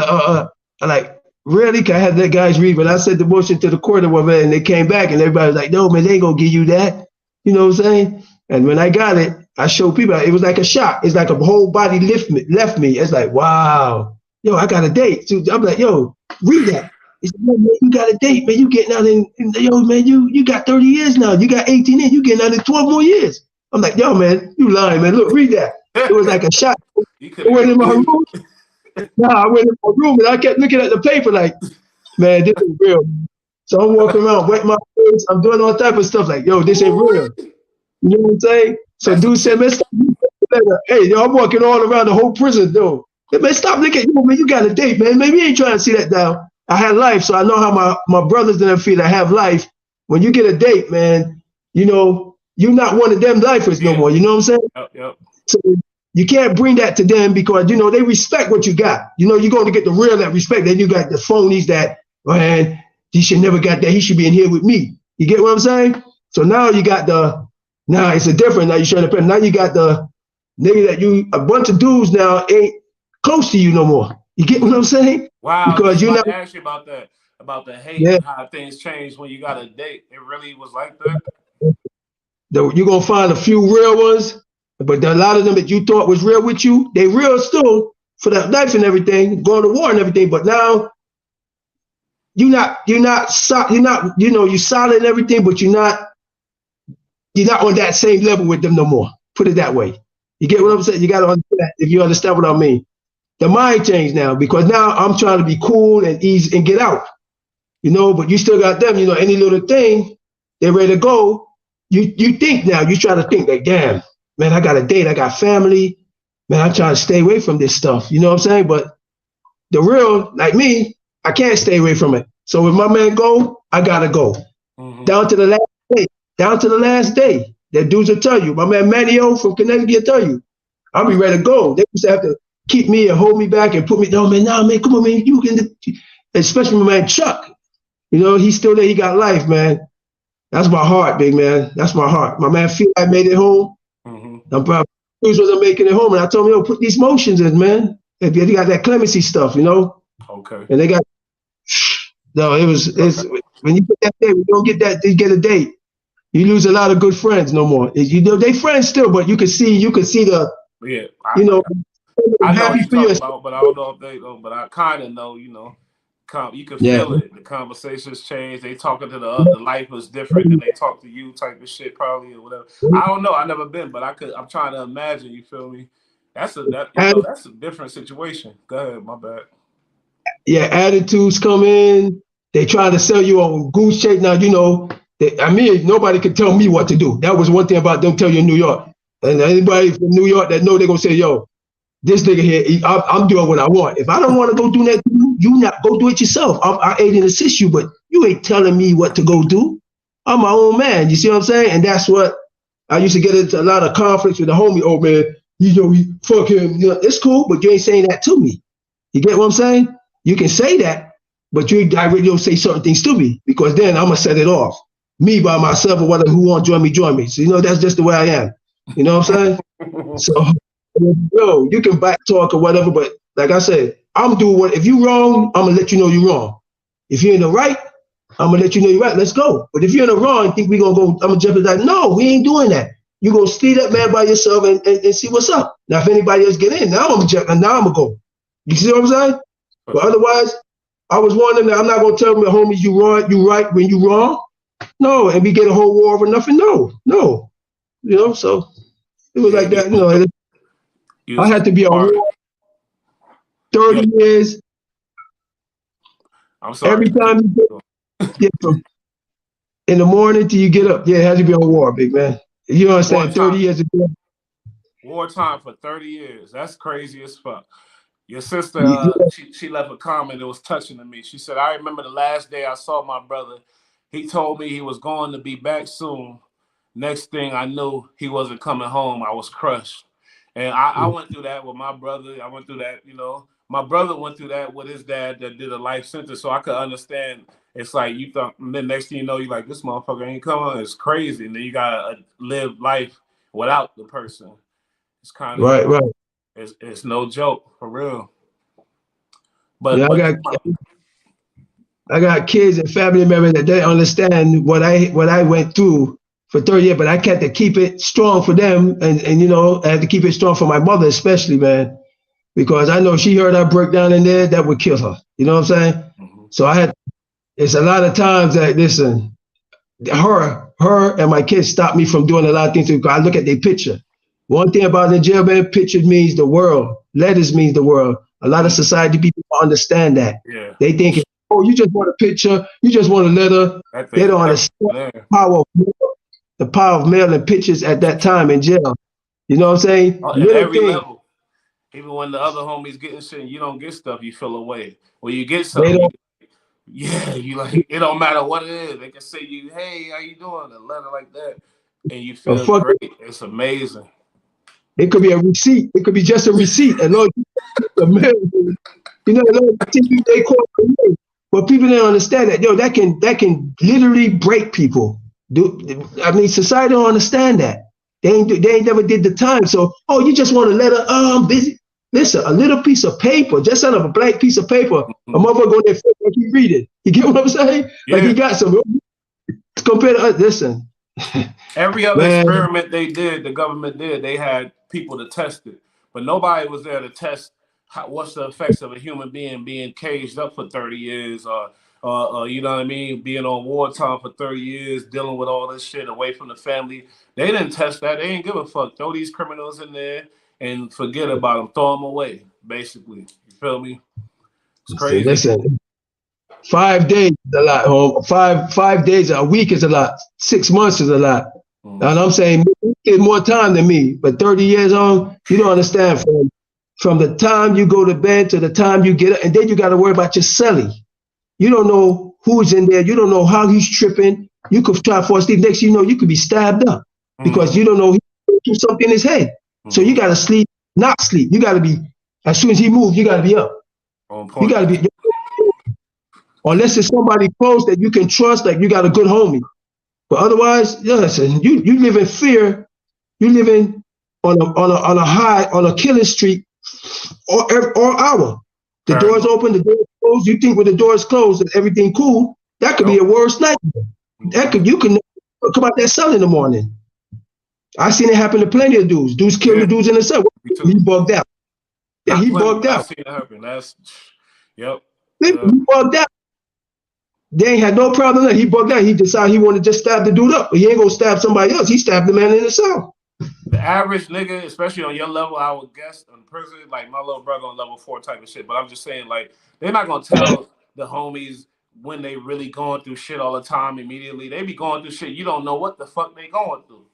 like, really? Can I have that guy's read? When I sent the motion to the court or whatever, and they came back, and everybody was like, no, man, they ain't gonna give you that. You know what I'm saying? And when I got it, I showed people, it was like a shock. It's like a whole body left me. It's like, wow, yo, I got a date. So I'm like, yo, read that. He said, man, you got a date, man. You getting out yo, man, you got 30 years now. You got 18 years. You getting out in 12 more years. I'm like, yo, man, you lying, man. Look, read that. It was like a shock. I went in my room. I went in my room and I kept looking at the paper like, man, this is real. So I'm walking around, wetting my face. I'm doing all type of stuff like, yo, this ain't real. You know what I'm saying? So dude said, man, stop. Hey, yo, I'm walking all around the whole prison, though. Hey, man, stop looking at you, man. You got a date, man. Maybe you ain't trying to see that down. I had life, so I know how my brothers didn't feel. I have life. When you get a date, man, you're not one of them lifers no more. You know what I'm saying? Yep. So you can't bring that to them because, they respect what you got. You're going to get the real that respect. Then you got the phonies that, man, he should never got that. He should be in here with me. You get what I'm saying? So now you got the Now it's a different. Now you're trying to. Now you got the nigga that a bunch of dudes now ain't close to you no more. You get what I'm saying? Wow, Because just you're about not. to ask you about the hate Yeah. and how things change when you got a date. It really was like that. You're gonna find a few real ones, but a lot of them that you thought was real with you, they real still for that life and everything, going to war and everything. But now you're not, you're solid and everything, but you're not on that same level with them no more. Put it that way. You get what I'm saying? You got to understand if you understand what I mean. The mind change now because now I'm trying to be cool and easy and get out. But you still got them. Any little thing, they're ready to go. You think now. You try to think like, damn, man, I got a date. I got family. Man, I'm trying to stay away from this stuff. You know what I'm saying? But the real, like me, I can't stay away from it. So if my man go, I gotta go. Down to the last day. Down to the last day. That dudes will tell you. My man Manio from Connecticut will tell you. I'll be ready to go. They used to have to keep me and hold me back and put me down. Man, nah, man, come on, man. You can, especially my man Chuck. He's still there. He got life, man. That's my heart, big man. That's my heart. My man feel I made it home. I'm proud. Dudes wasn't making it home, and I told him, put these motions in, man. They got that clemency stuff, Okay. And they got. No, it's when you get that date, we don't get that. You get a date. You lose a lot of good friends no more. They friends still, but you can see the. Yeah. I know what you're talking about, but I don't know if they know. But I kind of know, you can feel it. The conversations change. They talking to the life was different than they talk to you, type of shit, probably or whatever. I don't know. I never been, but I'm trying to imagine. You feel me? That's a different situation. Go ahead, my bad. Yeah, attitudes come in. They try to sell you on goose chase. Now nobody could tell me what to do. That was one thing about them tell you in New York. And anybody from New York that know, they're gonna say, yo, this nigga here, I'm doing what I want. If I don't want to go do that, you not go do it yourself. I aid and assist you, but you ain't telling me what to go do. I'm my own man. You see what I'm saying? And that's what I used to get into a lot of conflicts with the homie. Oh man, fuck him. It's cool, but you ain't saying that to me. You get what I'm saying? You can say that, but you directly don't say certain things to me because then I'm gonna set it off. Me by myself or whatever. Who want to join me? So that's just the way I am. You know what I'm saying? So. You can back talk or whatever, but like I said, I'm doing what. If you wrong, I'm gonna let you know you're wrong. If you're in the right, I'm gonna let you know you're right. Let's go. But if you're in the wrong, think we gonna go? I'm gonna jeopardize. No, we ain't doing that. You gonna stay that man by yourself and see what's up. Now, if anybody else get in, now I'm gonna go. You see what I'm saying? But otherwise, I was warning that I'm not gonna tell my homies you wrong, you right when you wrong. No, and we get a whole war over nothing. No. So it was like that. I had to be on war 30 years. I'm sorry. Every time you get from in the morning till you get up, it had to be on war, big man. You understand? 30 years ago. Wartime for 30 years. That's crazy as fuck. Your sister, she left a comment that was touching to me. She said, I remember the last day I saw my brother. He told me he was going to be back soon. Next thing I knew, he wasn't coming home. I was crushed. And I went through that with my brother. I went through that, My brother went through that with his dad that did a life sentence. So I could understand. It's like you thought, and then next thing you know, you're like, this motherfucker ain't coming. It's crazy. And then you got to live life without the person. It's kind of, right. It's no joke, for real. But, I got kids and family members that they understand what I went through for 30 years, but I had to keep it strong for them. And I had to keep it strong for my mother, especially, man, because I know she heard I break down in there, that would kill her. You know what I'm saying? Mm-hmm. So it's a lot of times that, listen, her and my kids stopped me from doing a lot of things because I look at their picture. One thing about the jail, man, picture means the world. Letters means the world. A lot of society people understand that. Yeah. They think, you just want a picture, you just want a letter. They don't understand the power of mailing pictures at that time in jail. You know what I'm saying? At every level. Even when the other homies getting shit and you don't get stuff, you feel away. When you get something, you like, it don't matter what it is. They can say you, hey, how you doing? A letter like that. And you feel great. It's amazing. It could be a receipt. It could be just a receipt. And Lord, they call it. But people don't understand that. That can literally break people. I mean, society don't understand that. They ain't never did the time. So, you just want to let her, I'm busy. Listen, a little piece of paper, just out of a blank piece of paper, a motherfucker go there like he read it. You get what I'm saying? Yeah. Like he got some compared to us. Listen. Every other experiment they did, the government did, they had people to test it. But nobody was there to test what's the effects of a human being caged up for 30 years or you know what I mean, being on wartime for 30 years, dealing with all this shit away from the family. They didn't test that. They didn't give a fuck. Throw these criminals in there and forget about them. Throw them away, basically. You feel me? It's crazy. Listen, 5 days is a lot, home. 5 days a week is a lot. 6 months is a lot. And I'm saying you get more time than me, but 30 years on, you don't understand. From the time you go to bed to the time you get up, and then you got to worry about your celly. You don't know who's in there. You don't know how he's tripping. You could try to fall asleep. Next thing you know, you could be stabbed up because you don't know he's doing something in his head. So you got to sleep, not sleep. You got to be, as soon as he moves, you got to be up. You got to be, unless it's somebody close that you can trust, like you got a good homie. But otherwise, listen, you live in fear. You live in on a high, on a killing streak or hour. The door's open, the door's closed. You think when the door's closed and everything cool, that could be a worse nightmare. You can come out that cell in the morning. I seen it happen to plenty of dudes. Dudes killing the dudes in the cell. He bugged out. Yeah, he bugged out. I seen it happen. That's He bugged out. They ain't had no problem. He bugged out. He decided he wanted to just stab the dude up, but he ain't gonna stab somebody else. He stabbed the man in the cell. The average nigga, especially on your level, I would guess in prison, like my little brother on level 4 type of shit. But I'm just saying, like, they're not gonna tell the homies when they really going through shit all the time immediately. They be going through shit. You don't know what the fuck they going through.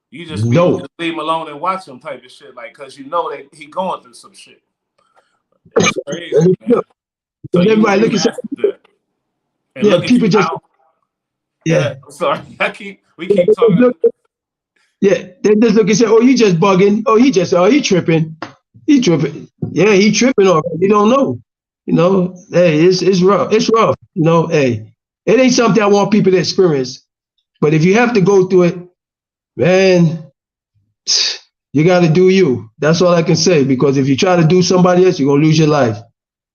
You just leave him alone and watch him type of shit, like, cause you know that he going through some shit. It's crazy, man. So everybody look at that. And yeah, people just I'm sorry. We keep talking. Yeah, they just look and say, "Oh, you just bugging. Oh, he tripping. He tripping. Yeah, he tripping already. You don't know. You know, hey, it's rough. It's rough. You know, hey, it ain't something I want people to experience. But if you have to go through it, man, you got to do you. That's all I can say. Because if you try to do somebody else, you're gonna lose your life.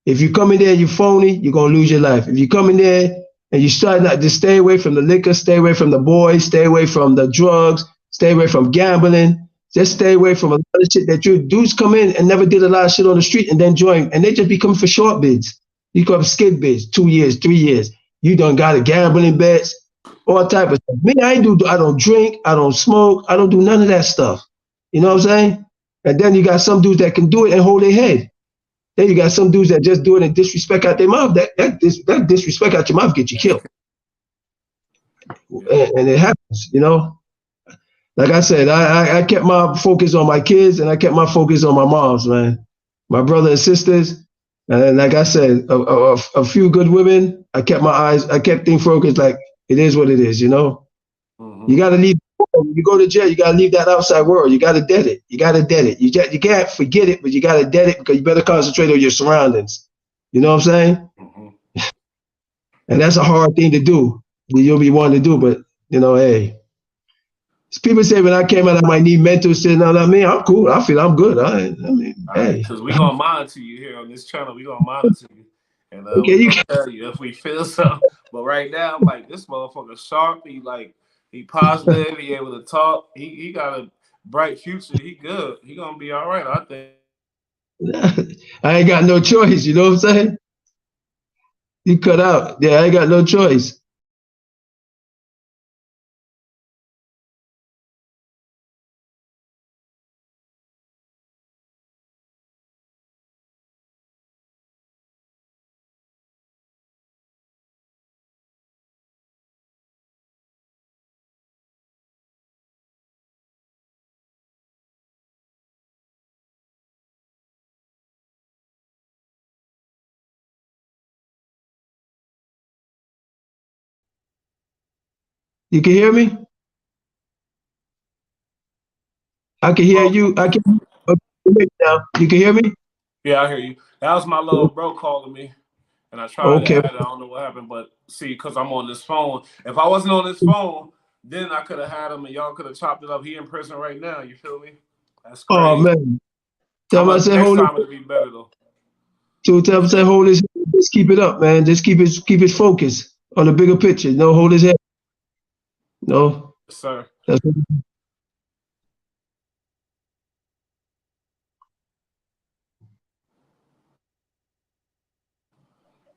If you come in there and you phony, you're gonna lose your life. If you come in there and you start not to stay away from the liquor, stay away from the boys, stay away from the drugs, stay away from gambling, just stay away from a lot of shit that you dudes come in and never did a lot of shit on the street and then join, and they just be coming for short bids. You come skid bids, 2 years, 3 years. You done got a gambling bets, all type of stuff. Me, I don't drink, I don't smoke, I don't do none of that stuff. You know what I'm saying? And then you got some dudes that can do it and hold their head. Then you got some dudes that just do it and disrespect out their mouth. That disrespect out your mouth get you killed. And it happens, you know. Like I said, I kept my focus on my kids and I kept my focus on my moms, man. My brother and sisters. And like I said, a few good women. I kept things focused. Like, it is what it is, you know. You got to leave. When you go to jail, you got to leave that outside world. You got to dead it. You can't forget it, but you got to dead it because you better concentrate on your surroundings. You know what I'm saying? And that's a hard thing to do. You'll be wanting to do, but, you know, hey. People say when I came out, I might need mental shit. No, I mean, I'm cool. I feel I'm good. I mean, hey. Because we're going to monitor you here on this channel. We're going to monitor you. And we're going to tell you if we feel something. But right now, I'm like, this motherfucker sharp. He positive. He able to talk. He got a bright future. He good. He going to be all right, I think. I ain't got no choice. You know what I'm saying? He cut out. Yeah, I ain't got no choice. You can hear me? I can hear you. I can now. You can hear me? Yeah, I hear you. That was my little bro calling me. And I tried to add it. I don't know what happened, but see, because I'm on this phone. If I wasn't on this phone, then I could have had him and y'all could have chopped it up. He in prison right now. You feel me? That's crazy. Oh man. Tell him I said Next hold time it. it'll be better though. So tell him I said hold his. Just keep it up, man. Just keep his focus on the bigger picture. No, hold his head. No. Yes, sir. That's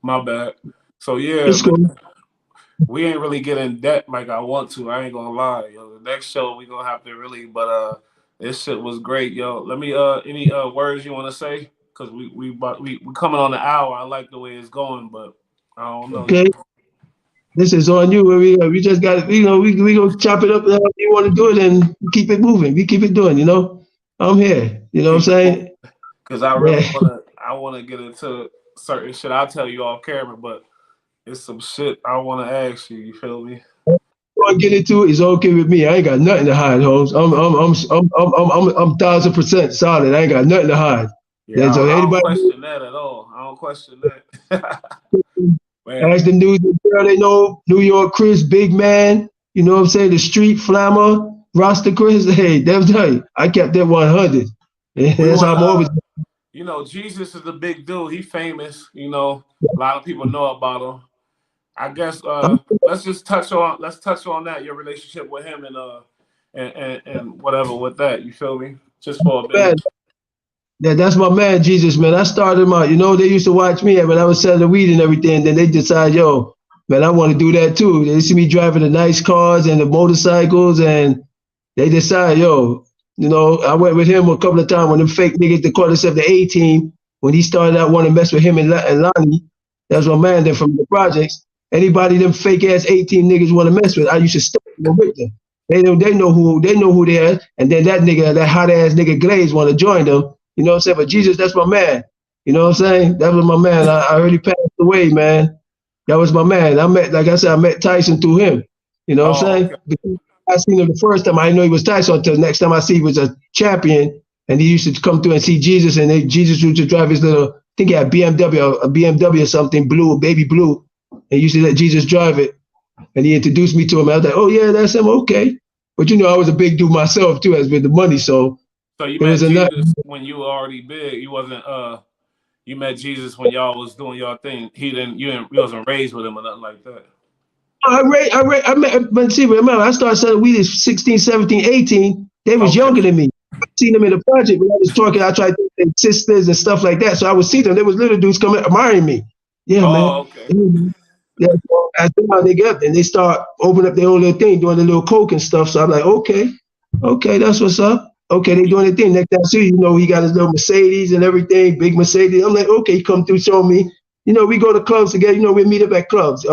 My bad. So yeah, it's cool. man, we ain't really get in debt like I want to. I ain't gonna lie, yo. The next show we gonna have to really, but this shit was great, yo. Let me any words you want to say? Cause we coming on the hour. I like the way it's going, but I don't know. Okay. This is on you. We just got we gonna chop it up. You want to do it and keep it moving. We keep it doing. I'm here. You know what I'm saying? Because I really Yeah. wanna get into certain shit. I'll tell you off camera, but it's some shit I wanna ask you. You feel me? Want to get into it? It's okay with me. I ain't got nothing to hide, Holmes. I'm 1,000% solid. I ain't got nothing to hide. Yeah, So I don't anybody question that at all. I don't question that. Man. ask the news girl they know, New York Chris, big man. You know what I'm saying? The street flammer, Rasta Chris. Hey, that's right. I kept that 100. That's how I'm always. Jesus is a big dude. He famous. A lot of people know about him. I guess let's touch on that, your relationship with him and whatever with that. You feel me? Just for a minute. Yeah, that's my man, Jesus, man. I started him out. They used to watch me when I was selling the weed and everything. And then they decide, yo, man, I want to do that too. They see me driving the nice cars and the motorcycles, and they decide, yo, I went with him a couple of times when them fake niggas, they called themselves the A-team. When he started out wanting to mess with him and Lonnie, that's my man there from the projects. Anybody them fake ass 18 niggas want to mess with, I used to step with them. They know who they are, and then that hot ass nigga Glaze want to join them. You know what I'm saying? But Jesus, that's my man. You know what I'm saying? That was my man. I already passed away, man. That was my man. Like I said, I met Tyson through him. You know what I'm saying? Okay. I seen him the first time. I didn't know he was Tyson until the next time I see he was a champion. And he used to come through and see Jesus, and Jesus used to drive his little, I think he had a BMW or something, baby blue. And he used to let Jesus drive it. And he introduced me to him. I was like, oh yeah, that's him. Okay. But I was a big dude myself too, as with the money. So you met Jesus when you were already big. You wasn't you met Jesus when y'all was doing y'all thing. You wasn't raised with him or nothing like that. Remember, I started selling weed at 16, 17, 18. They was younger than me. I seen them in the project when I was talking. I tried to think sisters and stuff like that. So I would see them. There was little dudes coming admiring me. Yeah, man. Okay. Yeah, so I think how they get up and they start opening up their own little thing, doing the little coke and stuff. So I'm like, okay, that's what's up. Okay, they doing their thing. Next time I see he got his little Mercedes and everything, big Mercedes. I'm like, okay, he come through showing me. We go to clubs together. We meet up at clubs.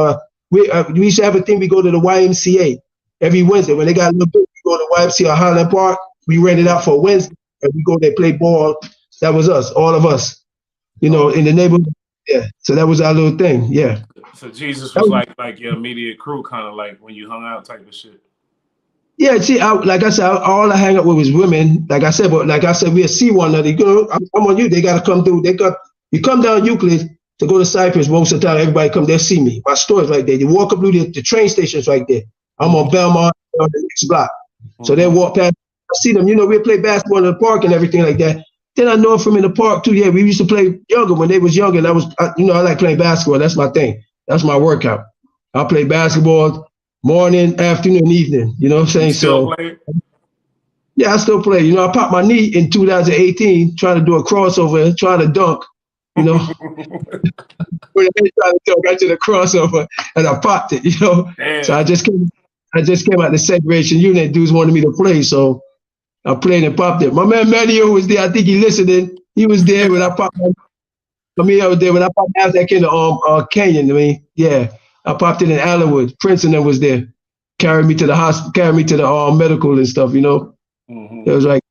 We used to have a thing. We go to the YMCA every Wednesday. When they got a little bit, we go to YMCA or Highland Park. We rent it out for Wednesday, and we go there play ball. That was us, all of us. In the neighborhood. Yeah. So that was our little thing. Yeah. So Jesus was like your immediate crew, kind of like when you hung out type of shit. Yeah, see, like I said, all I hang up with was women. Like I said, we'll see one another. I'm on you. They gotta come through. You come down Euclid to go to Cypress. Most of the time, everybody come there see me. My store's right there. You walk up through the train station's right there. I'm on Belmont on the next block. So they walk past. I see them. We play basketball in the park and everything like that. Then I know them from in the park too. Yeah, we used to play younger when they was younger. And I like playing basketball. That's my thing. That's my workout. I play basketball morning, afternoon, evening. You know what I'm saying? Still play? Yeah, I still play. I popped my knee in 2018 trying to do a crossover, trying to dunk. When they tried to dunk, I did a crossover and I popped it. Damn. So I just came out the segregation unit. Dudes wanted me to play, so I played and popped it. My man Mario was there. I think he listening. He was there when I popped. I was there when I popped that in the Canyon. Yeah, I popped it in Allenwood. Prince and them was there, carried me to the hospital, carried me to the medical and stuff. It was like,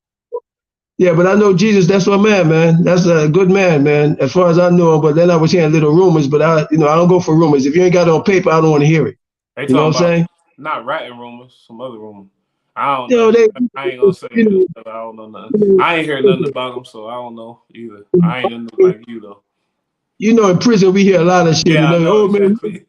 yeah, but I know Jesus. That's my man. That's a good man, as far as I know him. But then I was hearing little rumors. But I don't go for rumors. If you ain't got it on paper, I don't want to hear it. You know what I'm saying? Not ratting rumors, some other rumors. I don't know. I ain't gonna say it. I don't know nothing. I ain't hear nothing about them, so I don't know either. I ain't into like you though. In prison we hear a lot of shit. Yeah, I know, exactly.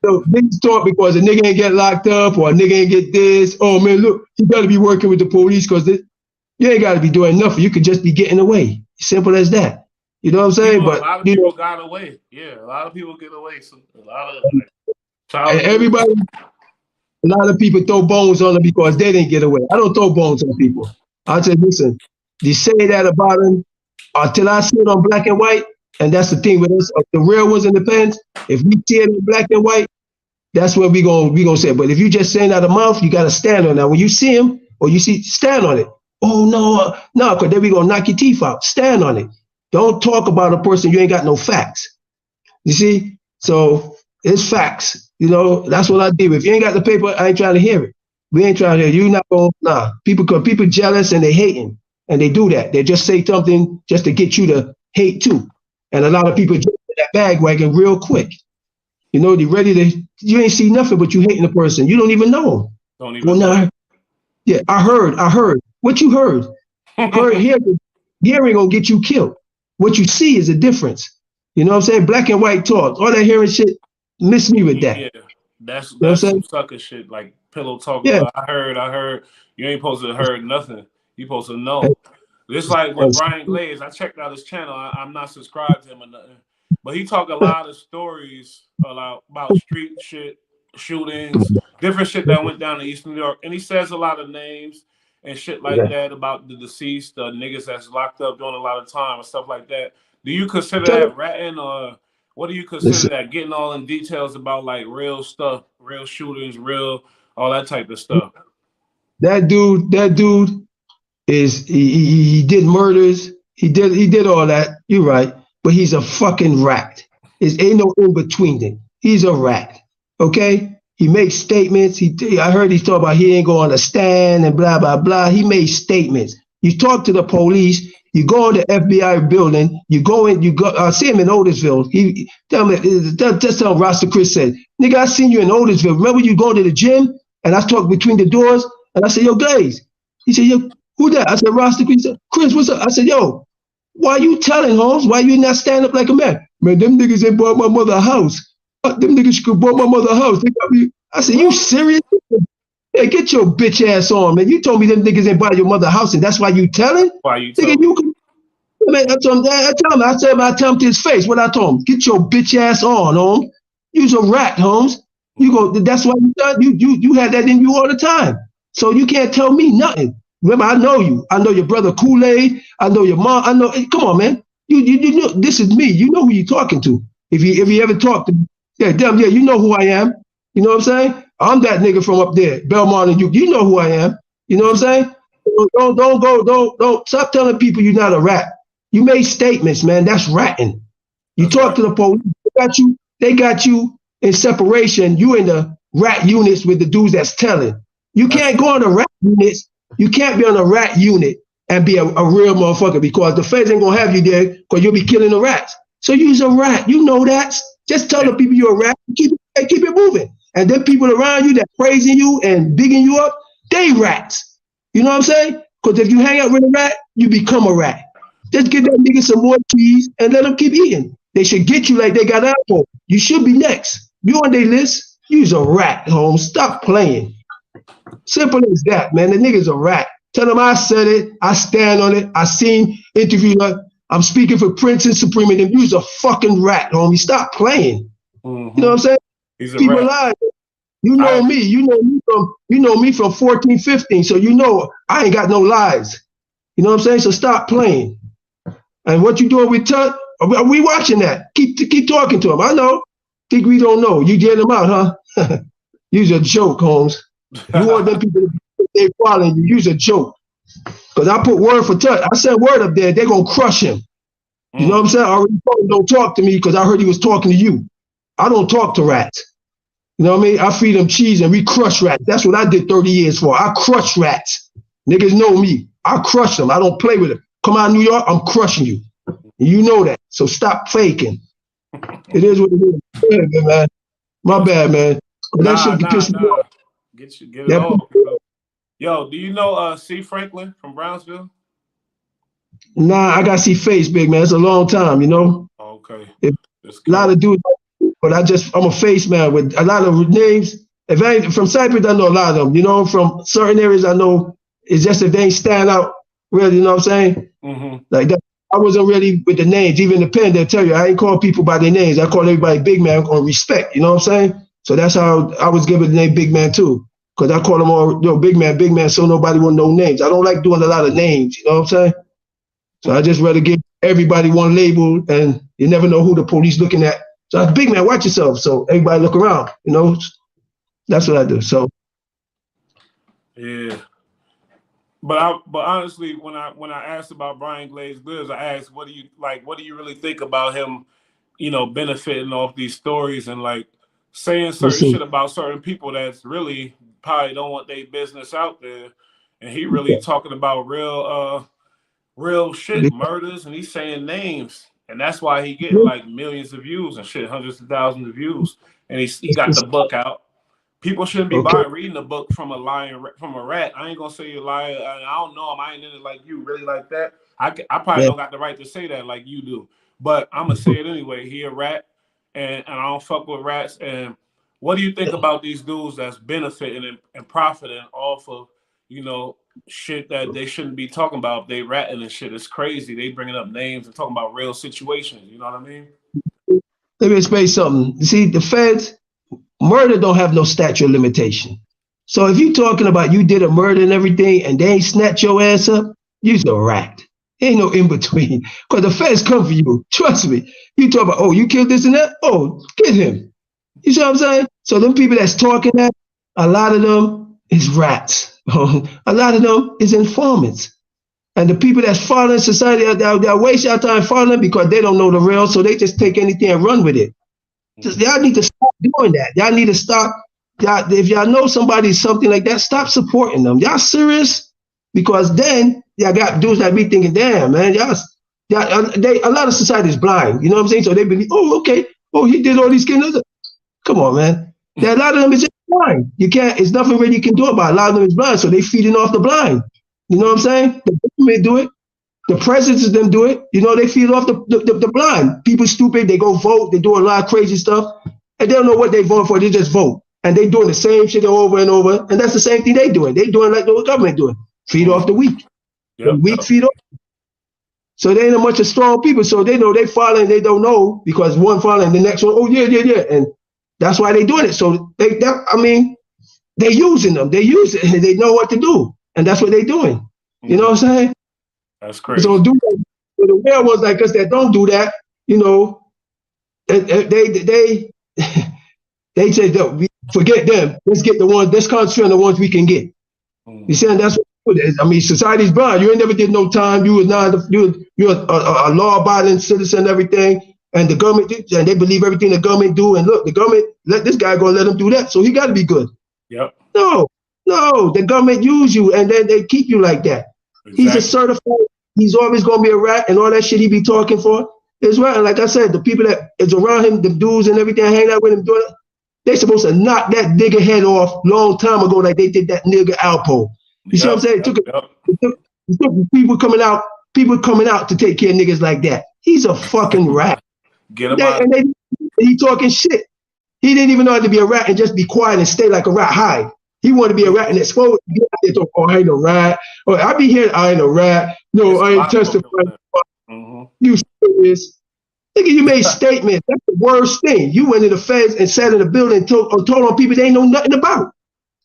So niggas talk because a nigga ain't get locked up or a nigga ain't get this. Oh man, look, you gotta be working with the police because you ain't gotta be doing nothing. You could just be getting away. Simple as that. You know what I'm saying? A But lot of people got away. Yeah, a lot of people get away. So a lot of everybody, a lot of people throw bones on them because they didn't get away. I don't throw bones on people. I say, listen, you say that about them until I see it on black and white, and that's the thing with us, the real ones in the pens. If we see it in black and white, that's what we gonna say. But if you just saying out of mouth, you gotta stand on that. When you see him or you see, stand on it. Oh no, because then we gonna knock your teeth out. Stand on it. Don't talk about a person you ain't got no facts. You see? So it's facts. You know, that's what I did. If you ain't got the paper, I ain't trying to hear it. We ain't trying to hear it. You not going, nah. People jealous and they hating. And they do that. They just say something just to get you to hate too. And a lot of people jump in that bandwagon real quick. You know, they ready to, you ain't see nothing, but you hating the person. You don't even know them. Don't even know. Yeah, I heard. What you heard? Hearing gonna get you killed. What you see is a difference. You know what I'm saying? Black and white talk. All that hearing shit, miss me with that. Yeah, that's you know some sucker shit, like pillow talk. Yeah. I heard. You ain't supposed to heard nothing. You supposed to know. It's like with Brian Glaze. I checked out his channel. I'm not subscribed to him or nothing. But he talk a lot of stories about street shit, shootings, different shit that went down in East New York. And he says a lot of names and shit like that about the deceased, the niggas that's locked up doing a lot of time and stuff like that. Do you consider that ratting, or what do you consider that? Getting all in details about like real stuff, real shootings, real all that type of stuff. That dude is he did murders. He did all that. You're right, but he's a fucking rat. There ain't no in between it. He's a rat. Okay. He makes statements. I heard he's talking about he ain't going to stand and blah blah blah. He made statements. You talk to the police. You go in the FBI building. You go. I see him in Otisville. Just tell him Rasta Chris said, "Nigga, I seen you in Otisville. Remember you going to the gym?" And I talked between the doors. And I said, "Yo, Glaze." He said, "Yo, who that?" I said, "Rasta Chris." He said, "Chris, what's up?" I said, "Yo, why you telling Holmes? Why you not stand up like a man?" "Man, them niggas ain't bought my mother a house. Them niggas could bought my mother a house. They got me." I said, "You serious? Hey, get your bitch ass on, man. You told me them niggas ain't buy your mother a house, and that's why you telling?" Why you telling? Man, I tell him to his face. What I told him? Get your bitch ass on, Holmes. You's a rat, Holmes. You go. That's why you had that in you all the time. So you can't tell me nothing. Remember, I know you. I know your brother Kool-Aid. I know your mom. I know. Hey, come on, man. You know this is me. You know who you talking to. If you ever talk to me, yeah, you know who I am. You know what I'm saying? I'm that nigga from up there, Belmont, and you know who I am. You know what I'm saying? Don't stop telling people you're not a rat. You made statements, man. That's ratting. You talk to the police. They got you in separation. You in the rat units with the dudes that's telling. You can't go on the rat units. You can't be on a rat unit and be a real motherfucker because the feds ain't gonna have you there because you'll be killing the rats. So you's a rat. You know that. Just tell the people you're a rat. Keep it moving. And then people around you that praising you and bigging you up, they rats. You know what I'm saying? Because if you hang out with a rat, you become a rat. Just give that nigga some more cheese and let them keep eating. They should get you like they got Apple. You should be next. You on their list. You's a rat, Holmes. Stop playing. Simple as that, man. The nigga's a rat. Tell them I said it. I stand on it. I seen interview. I'm speaking for Prince and Supreme, and you's a fucking rat, homie. Stop playing. You know what I'm saying? He's a people rat. lie. You know me. You know me from 14, 15. So you know I ain't got no lies. You know what I'm saying? So stop playing. And what you doing with Tut? We watching that. Keep talking to him. I know. Think we don't know. You get him out, huh? You's a joke, Holmes. You want them people to they following you. You's a joke. Because I put word for Tut. I said word up there. They're going to crush him. You know what I'm saying? I already told him don't talk to me because I heard he was talking to you. I don't talk to rats. You know what I mean? I feed them cheese and we crush rats. That's what I did 30 years for. I crush rats. Niggas know me. I crush them. I don't play with them. Come out of New York, I'm crushing you. And you know that. So stop faking. It is what it is. Yeah, man. My bad, man. That shit can piss me off. Get it off. Yo, do you know C. Franklin from Brownsville? Nah, I got to see face, big man. It's a long time, you know? Okay. A lot of dudes but I'm a face man with a lot of names. If I ain't from Cyprus, I know a lot of them. You know, from certain areas, I know it's just if they ain't stand out really. You know what I'm saying? Like that. I wasn't really with the names. Even the pen, they'll tell you I ain't call people by their names. I call everybody big man on respect. You know what I'm saying? So that's how I was given the name big man too. Because I call them all big man, so nobody will know names. I don't like doing a lot of names. You know what I'm saying? So I just rather give everybody one label, and you never know who the police looking at. So I big man, watch yourself. So everybody look around. You know, that's what I do. So yeah. But honestly, when I asked about Brian Glaze Gibs, I asked, what do you really think about him, benefiting off these stories and like saying certain shit about certain people that's really probably don't want their business out there, and he really talking about real shit, murders, and he's saying names, and that's why he getting like millions of views and shit, hundreds of thousands of views, and he got the book out. People shouldn't be reading a book from a rat. I ain't gonna say you're a liar. I don't know him. I ain't in it like you, really like that. I probably don't got the right to say that like you do, but I'm gonna say it anyway. He a rat, and I don't fuck with rats. And what do you think about these dudes that's benefiting and profiting off of shit that they shouldn't be talking about? If they ratting and shit, it's crazy. They bringing up names and talking about real situations. You know what I mean? Let me explain something. You see, the feds. Murder don't have no statute of limitation. So if you talking about you did a murder and everything and they ain't snatch your ass up, you's a rat. Ain't no in between. Because the feds come for you. Trust me. You talk about, oh, you killed this and that? Oh, get him. You see what I'm saying? So them people that's talking that, a lot of them is rats. A lot of them is informants. And the people that's following society, they'll waste your time following because they don't know the real, so they just take anything and run with it. Y'all need to stop doing that. Y'all need to stop. If y'all know somebody something like that, stop supporting them. Y'all serious? Because then y'all got dudes like me thinking, damn, man, a lot of society is blind. You know what I'm saying? So they believe, oh, okay, oh, he did all these kids. Come on, man. A lot of them is just blind. You can't. It's nothing really you can do about it. A lot of them is blind, so they feeding off the blind. You know what I'm saying? The government do it. The presidents of them do it. They feed off the blind. People stupid. They go vote. They do a lot of crazy stuff. And they don't know what they vote for. They just vote. And they doing the same shit over and over. And that's the same thing they doing. They doing like the government doing. Feed off the weak. The weak feed off. So they ain't much of strong people. So they know they following. They don't know because one following the next one. Oh, yeah. And that's why they doing it. So they using them. They use it. And they know what to do. And that's what they doing. You know what I'm saying? That's crazy. So do that. So the real ones like us that don't do that, they say that forget them. Let's get the ones. Let's concentrate on the ones we can get. You see, and that's what it is. I mean, society's blind. You ain't never did no time. You was not. You're a law-abiding citizen and everything. And the government, and they believe everything the government do. And look, the government let this guy go and let him do that. So he got to be good. Yep. No, the government use you, and then they keep you like that. Exactly. He's a certified. He's always gonna be a rat, and all that shit he be talking for is right. And like I said, the people that is around him, the dudes and everything, hanging out with him, doing it, they supposed to knock that nigga head off long time ago, like they did that nigga Alpo. You see what I'm saying? It took people coming out to take care of niggas like that. He's a fucking rat. Get him out. And he talking shit. He didn't even know how to be a rat and just be quiet and stay like a rat hide. He wanted to be a rat and expose. Oh, I ain't no rat. Or I be here, I ain't a rat. No, I ain't testifying. You serious? Nigga, you made statements. That's the worst thing. You went to the feds and sat in the building and told on people they ain't know nothing about.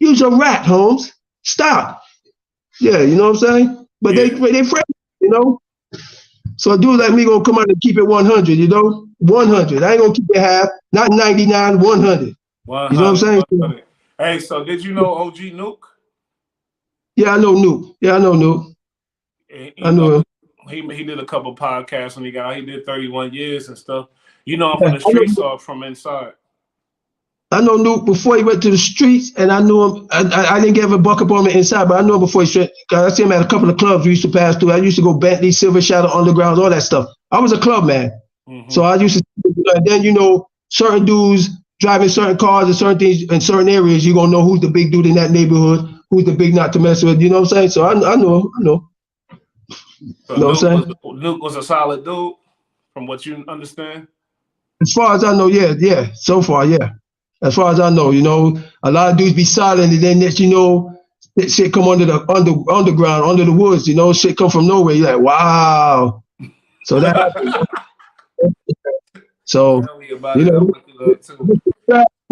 You's a rat, Holmes. Stop. Yeah, you know what I'm saying? But they friends, So a dude like me gonna come out and keep it 100, 100. I ain't gonna keep it half, not 99, 100. 100. You know what I'm saying? 100. Hey, so did you know OG Nuke? Yeah, I know Nuke. I know him. He did a couple podcasts when he did 31 years and stuff. I'm from the streets or from inside. I know Nuke before he went to the streets, and I knew him. I didn't give a buck up on him inside, but I knew him before he straight. I see him at a couple of clubs we used to pass through. I used to go Bentley, Silver Shadow, Underground, all that stuff. I was a club man. So I used to, and then certain dudes driving certain cars and certain things in certain areas, you're gonna know who's the big dude in that neighborhood, who's the big not to mess with. You know what I'm saying? So I know. So Nuke was a solid dude, from what you understand. As far as I know, yeah. So far, yeah. As far as I know, a lot of dudes be silent, and then that that shit come under the underground, under the woods. Shit come from nowhere. You're like, wow. So that happened. So Tell me about it. I went through that too.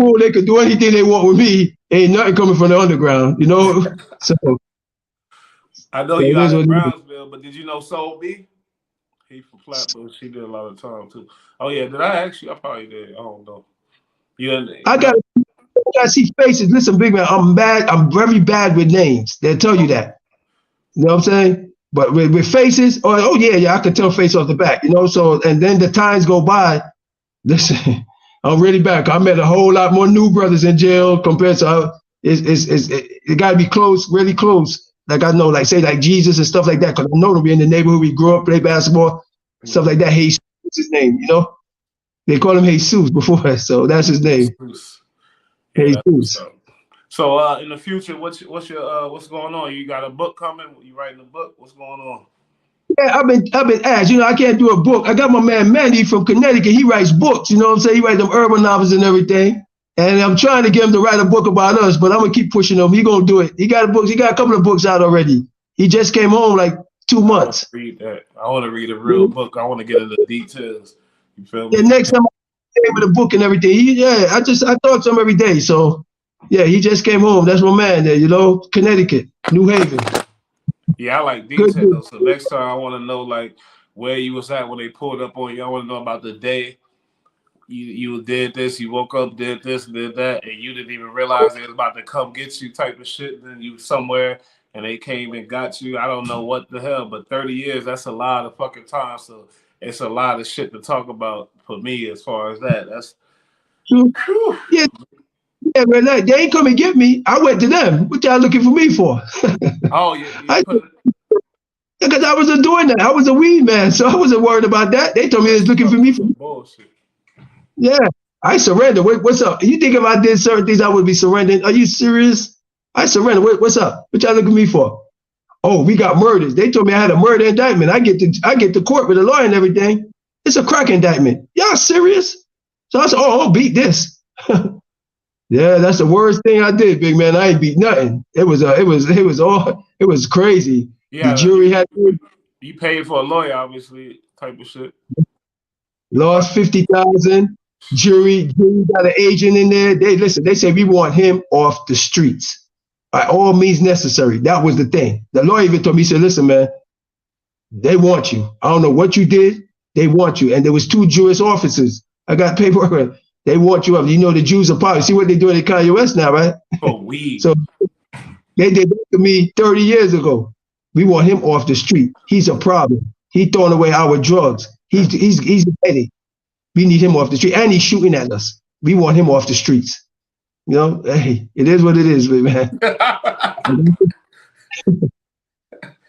Cool, they could do anything they want with me. Ain't nothing coming from the underground. So I know you out in Brownsville, but did you know Soul B? He from Flatbush. She did a lot of time too. Oh yeah, did I ask you? I probably did. I don't know. I got to see faces. Listen, big man, I'm bad. I'm very bad with names. They'll tell you that. You know what I'm saying? But with faces, oh yeah, I can tell face off the back. So and then the times go by. Listen, I'm really bad. I met a whole lot more new brothers in jail compared to it got to be close, really close. Like I know, like say like Jesus and stuff like that, because I know them in the neighborhood. We grew up, play basketball, stuff like that. Jesus is his name, They call him Jesus before, so that's his name. Yeah, Jesus. So in the future, what's going on? You got a book coming? You writing a book? What's going on? Yeah, I've been asked. I can't do a book. I got my man Mandy from Connecticut. He writes books. You know what I'm saying? He writes them urban novels and everything. And I'm trying to get him to write a book about us, but I'm gonna keep pushing him. He gonna do it. He got a couple of books out already. He just came home like 2 months. I want to read that. I want to read a real book. I want to get into the details. You feel me? Yeah, next time I came with a book and everything. I talk to him every day. So yeah, he just came home. That's my man there, Connecticut, New Haven. Yeah, I like details. So next time I want to know like where you was at when they pulled up on you. I want to know about the day you did this, you woke up, did this, did that, and you didn't even realize they was about to come get you type of shit. Then you somewhere and they came and got you. I don't know what the hell, but 30 years, that's a lot of fucking time. So it's a lot of shit to talk about for me as far as that. That's Yeah, man, they ain't come and get me. I went to them. What y'all looking for me for? Oh, yeah. Because I wasn't doing that. I was a weed man, so I wasn't worried about that. They told me they was looking for me for bullshit. Yeah, I surrender. What's up? You think if I did certain things, I would be surrendering? Are you serious? I surrender. What's up? What y'all looking at me for? Oh, we got murders. They told me I had a murder indictment. I get to court with a lawyer and everything. It's a crack indictment. Y'all serious? So I said, I'll beat this. Yeah, that's the worst thing I did, big man. I ain't beat nothing. It was crazy. Yeah, the jury had you paid for a lawyer, obviously, type of shit. Lost 50,000. Jury got an agent in there. They say we want him off the streets by all means necessary. That was the thing. The lawyer even told me, he said, listen, man, they want you. I don't know what you did. They want you. And there was 2 Jewish officers. I got paperwork. They want you up. The Jews are power. See what they're doing in Kanye West now, right? Oh, weed. So they did that to me 30 years ago. We want him off the street. He's a problem. He's throwing away our drugs. He's a headache. We need him off the street. And he's shooting at us. We want him off the streets. Hey, it is what it is, man. Yeah.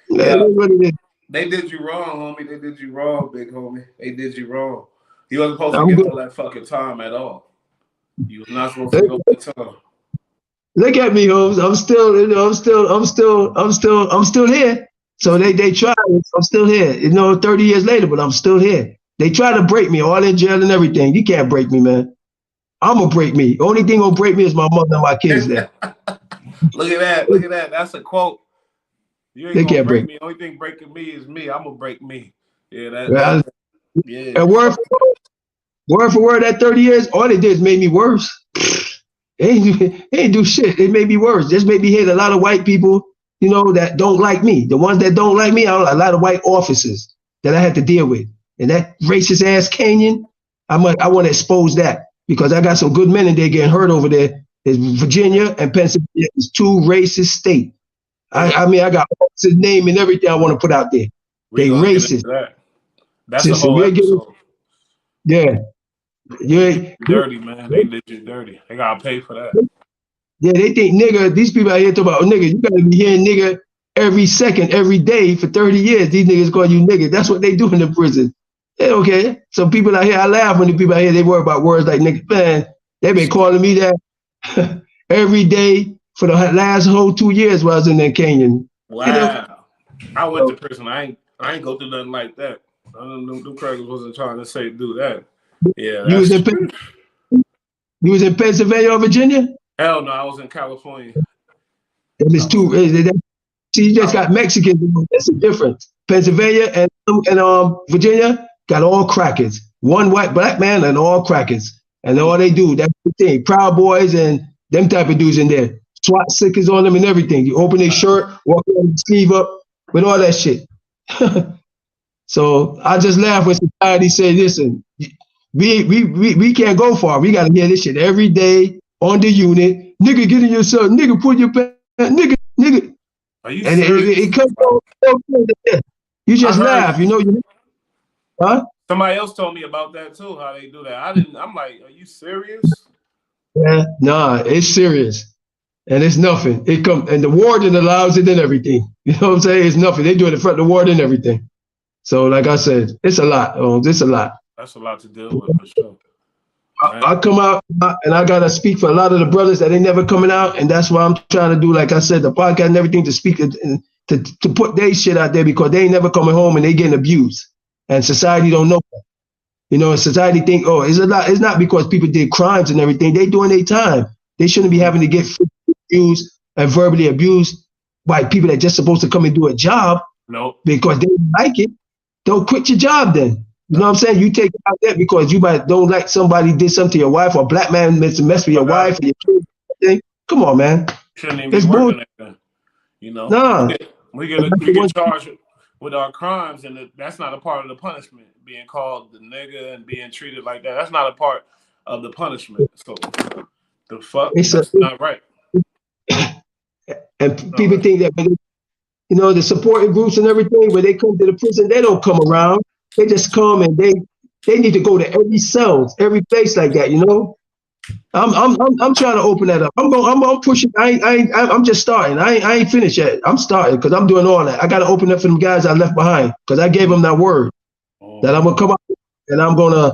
It is what it is. They did you wrong, homie. They did you wrong, big homie. They did you wrong. You wasn't supposed to get all that fucking time at all. You was not supposed to go that time. Look at me, Holmes. I'm still here. So they tried. I'm still here. 30 years later, but I'm still here. They try to break me, all in jail and everything. You can't break me, man. I'm gonna break me. Only thing gonna break me is my mother and my kids there. Look at that. That's a quote. You ain't gonna break me. Only thing breaking me is me. I'm gonna break me. Yeah, yeah. And word for word, that 30 years, all they did is made me worse. They ain't do shit. It made me worse. Just made me hate a lot of white people, that don't like me. The ones that don't like me, a lot of white officers that I had to deal with. And that racist ass Kenyan, I want to expose that because I got some good men in there getting hurt over there. There's Virginia and Pennsylvania. It's 2 racist states. I got officers' name and everything I want to put out there. They racist. That's a whole episode. Yeah. Dirty, man. They did you dirty. They gotta pay for that. Yeah, they think nigga, these people out here talk about, nigga, you gotta be hearing nigga every second, every day for 30 years. These niggas call you nigga. That's what they do in the prison. They don't care. Some people out here, I laugh when the people out here, they worry about words like nigga. Man, they've been calling me that every day for the last whole 2 years while I was in that canyon. Wow. I went to prison. I ain't go through nothing like that. Them crackers wasn't trying to do that. Yeah, You was in Pennsylvania or Virginia? hell no, I was in California. It's two. See, you just got Mexicans. That's the difference. Pennsylvania and Virginia got all crackers. One white black man and all crackers. And all they do, that's the thing. Proud Boys and them type of dudes in there. SWAT stickers on them and everything. You open their shirt, walk on the sleeve up with all that shit. So I just laugh when society say, listen, we can't go far. We got to hear this shit every day on the unit. Nigga, get in yourself. Nigga, put your pants. Nigga. Are you and serious? it comes on. You just laugh, you know. Huh? Somebody else told me about that too, how they do that. I'm like, are you serious? Yeah, nah, it's serious. And it's nothing. It come and the warden allows it and everything. You know what I'm saying? It's nothing. They do it in front of the warden and everything. So like I said, it's a lot. It's a lot. That's a lot to deal with for sure. I come out and I gotta speak for a lot of the brothers that ain't never coming out, and that's why I'm trying to do, like I said, the podcast and everything to speak and to put their shit out there because they ain't never coming home and they getting abused, and society don't know that. You know, society think, oh, it's a lot. It's not because people did crimes and everything. They doing their time. They shouldn't be having to get abused and verbally abused by people that just supposed to come and do a job. Nope. Because they don't like it. Don't quit your job then. You know what I'm saying? You take out that because you might don't like somebody did something to your wife or a black man mess with your wife or your kids. Come on, man. Shouldn't even be working like that. You know? Nah. We get charged with our crimes, and that's not a part of the punishment. Being called the nigga and being treated like that, that's not a part of the punishment. So the fuck, that's not right. And people think that, you know, the supporting groups and everything, when they come to the prison, they don't come around. They just come and they need to go to every cell, every place like that, you know. I'm trying to open that up. I'm pushing. I'm just starting. I ain't finished yet. I'm starting because I'm doing all that. I got to open up for them guys I left behind because I gave them that word that I'm gonna come up and I'm gonna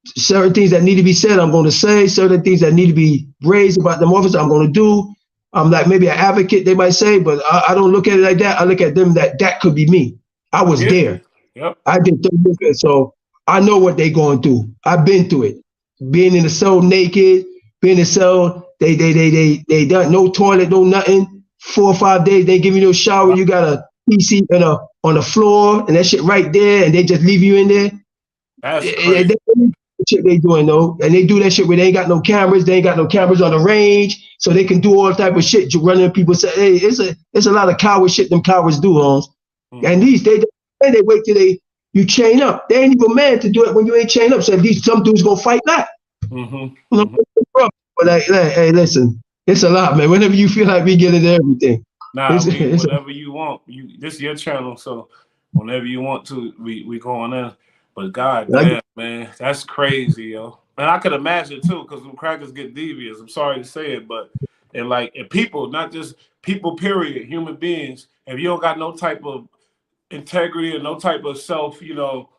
certain things that need to be said. I'm gonna say certain things that need to be raised about them officers. I'm gonna do. I'm like maybe an advocate, they might say, but I don't look at it like that. I look at them that could be me. I was there. Yep. I did 30 years, so I know what they going through. I've been through it. Being in the cell naked, being in the cell, they done no toilet, no nothing. 4 or 5 days, they give you no shower. You got a PC on the floor, and that shit right there, and they just leave you in there. That's crazy. Shit they doing though, and they do that shit where they ain't got no cameras. They ain't got no cameras on the range, so they can do all type of shit. Running people say, hey, it's a lot of coward shit them cowards do, Holmes. And these they wait till you chain up. They ain't even mad to do it when you ain't chain up. So some dudes gonna fight back. But hey, listen, it's a lot, man. Whenever you feel like we get into everything. Nah, whenever you want. This is your channel, so whenever you want to, we going in. But god damn, man, that's crazy, yo. And I could imagine too, because them crackers get devious. I'm sorry to say it, but and people, not just people, period, human beings. If you don't got no type of integrity and no type of self, you know,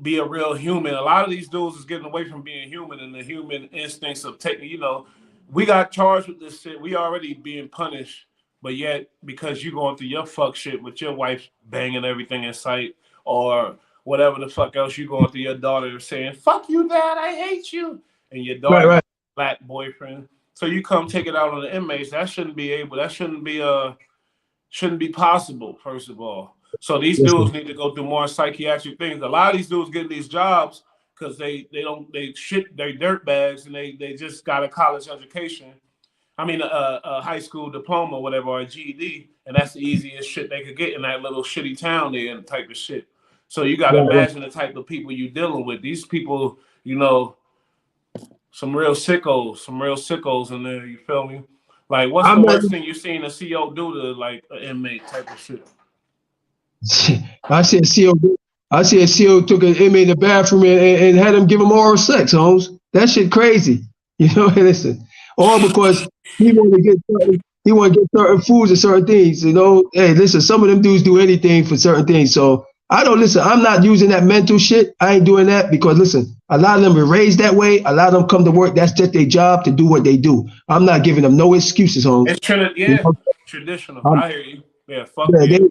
be a real human. A lot of these dudes is getting away from being human and the human instincts of taking, you know, we got charged with this shit. We already being punished, but yet because you going through your fuck shit with your wife banging everything in sight or whatever the fuck else you going through, your daughter saying, fuck you, dad, I hate you. And your daughter, black boyfriend. So you come take it out on the inmates. That shouldn't be possible, first of all. So these dudes need to go through more psychiatric things. A lot of these dudes getting these jobs because they dirt bags and they just got a college education. I mean a high school diploma or whatever, or a GED, and that's the easiest shit they could get in that little shitty town there and type of shit. So you got to imagine the type of people you're dealing with. These people, you know, some real sickos in there. You feel me? Like, what's the worst thing you seen a CO do to like an inmate type of shit? I see a CO took an inmate in the bathroom and had him give him oral sex, Holmes. That shit crazy. You know, listen, all because he want to get certain foods and certain things. You know, hey, listen, some of them dudes do anything for certain things. So I don't listen. I'm not using that mental shit. I ain't doing that because listen, a lot of them were raised that way. A lot of them come to work. That's just their job to do what they do. I'm not giving them no excuses, Holmes. It's traditional. I hear you. Yeah, fuck you.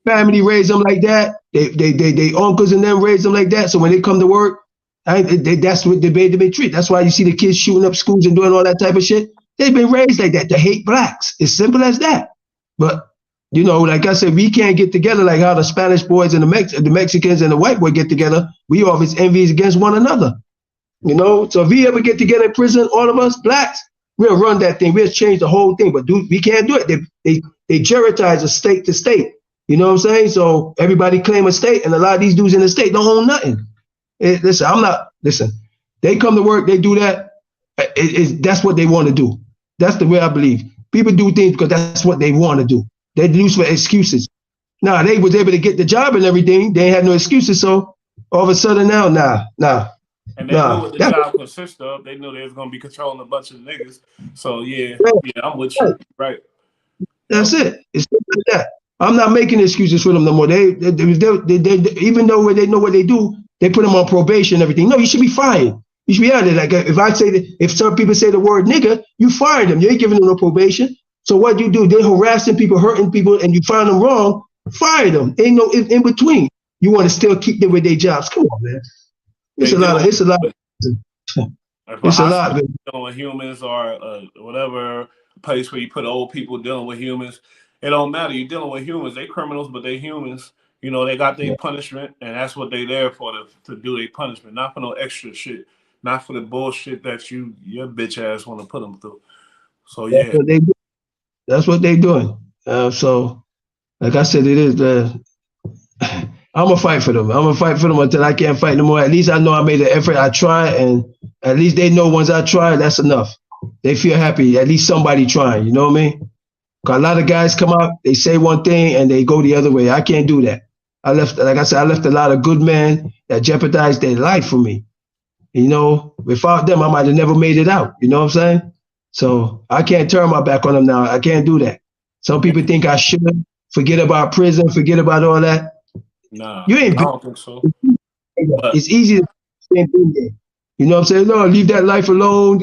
Family raised them like that. They uncles and them raised them like that. So when they come to work, That's what they've been treated. That's why you see the kids shooting up schools and doing all that type of shit. They've been raised like that to hate blacks. It's simple as that. But like I said, we can't get together like how the Spanish boys and the Mexicans and the white boy get together. We always envy against one another. So if we ever get together in prison, all of us blacks, we'll run that thing. We'll change the whole thing. But we can't do it. They juritize a state to state. You know what I'm saying? So everybody claim a state, and a lot of these dudes in the state don't own nothing. Listen. They come to work, they do that. That's what they want to do. That's the way I believe. People do things because that's what they want to do. They lose for excuses. Now they was able to get the job and everything. They ain't had no excuses. So all of a sudden now, nah. And they knew what the job consists of. They knew they was gonna be controlling a bunch of niggas. So yeah, I'm with you. Right. That's it. It's like that. I'm not making excuses for them no more. They even though they know what they do, they put them on probation and everything. No, you should be fired. You should be out of there. Like if some people say the word nigga, you fire them. You ain't giving them no probation. So what do? They're harassing people, hurting people, and you find them wrong, fire them. Ain't no in between. You want to still keep them with their jobs. Come on, man. It's a lot. It's a lot. Dealing with humans or whatever place where you put old people dealing with humans, it don't matter. You're dealing with humans. They criminals, but they humans. They got their punishment, and that's what they there for, to do their punishment, not for no extra shit, not for the bullshit that your bitch ass want to put them through. So yeah, that's what they doing. So, like I said, it is. I'm gonna fight for them. I'm gonna fight for them until I can't fight no more. At least I know I made an effort. I tried, and at least they know once I try, that's enough. They feel happy. At least somebody trying. You know what I mean? Cause a lot of guys come out, they say one thing and they go the other way. I can't do that. Like I said, I left a lot of good men that jeopardized their life for me. Without them, I might have never made it out. You know what I'm saying? So I can't turn my back on them now. I can't do that. Some people think I should forget about prison, forget about all that. Nah, you ain't. I don't think so. It's easy to say there. You know what I'm saying? No, leave that life alone.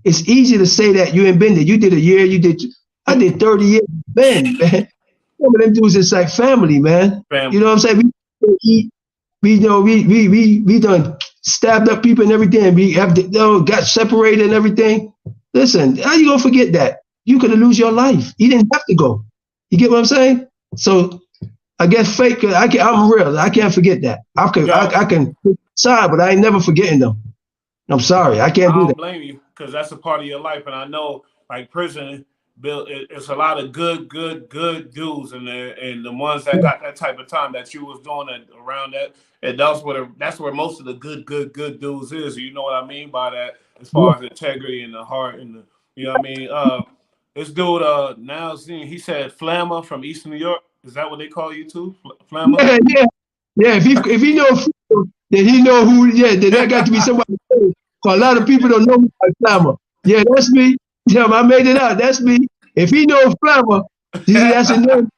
It's easy to say that you ain't been there. You did a year. I did 30 years. Man. Some of them dudes, it's like family, man. Family. You know what I'm saying? We done stabbed up people and everything. We have got separated and everything. Listen, how you gonna forget that? You could have lose your life. You didn't have to go. You get what I'm saying? So I guess fake. I'm real. I can't forget that. I can side, but I ain't never forgetting them. I'm sorry, I can't do that. I don't blame you because that's a part of your life, and I know like prison. Bill, it's a lot of good dudes in there, and the ones that got that type of time that you was doing around that, and that's where most of the good dudes is. You know what I mean by that, as far as integrity and the heart and the, you know what I mean. This dude now he said Flammer from East New York. Is that what they call you too, Flammer? Yeah. If he knows, then he know who. Yeah, then that got to be somebody. A lot of people don't know me by Flammer. Yeah, that's me. Yeah, I made it out. That's me. If he knows Flammer, that's a name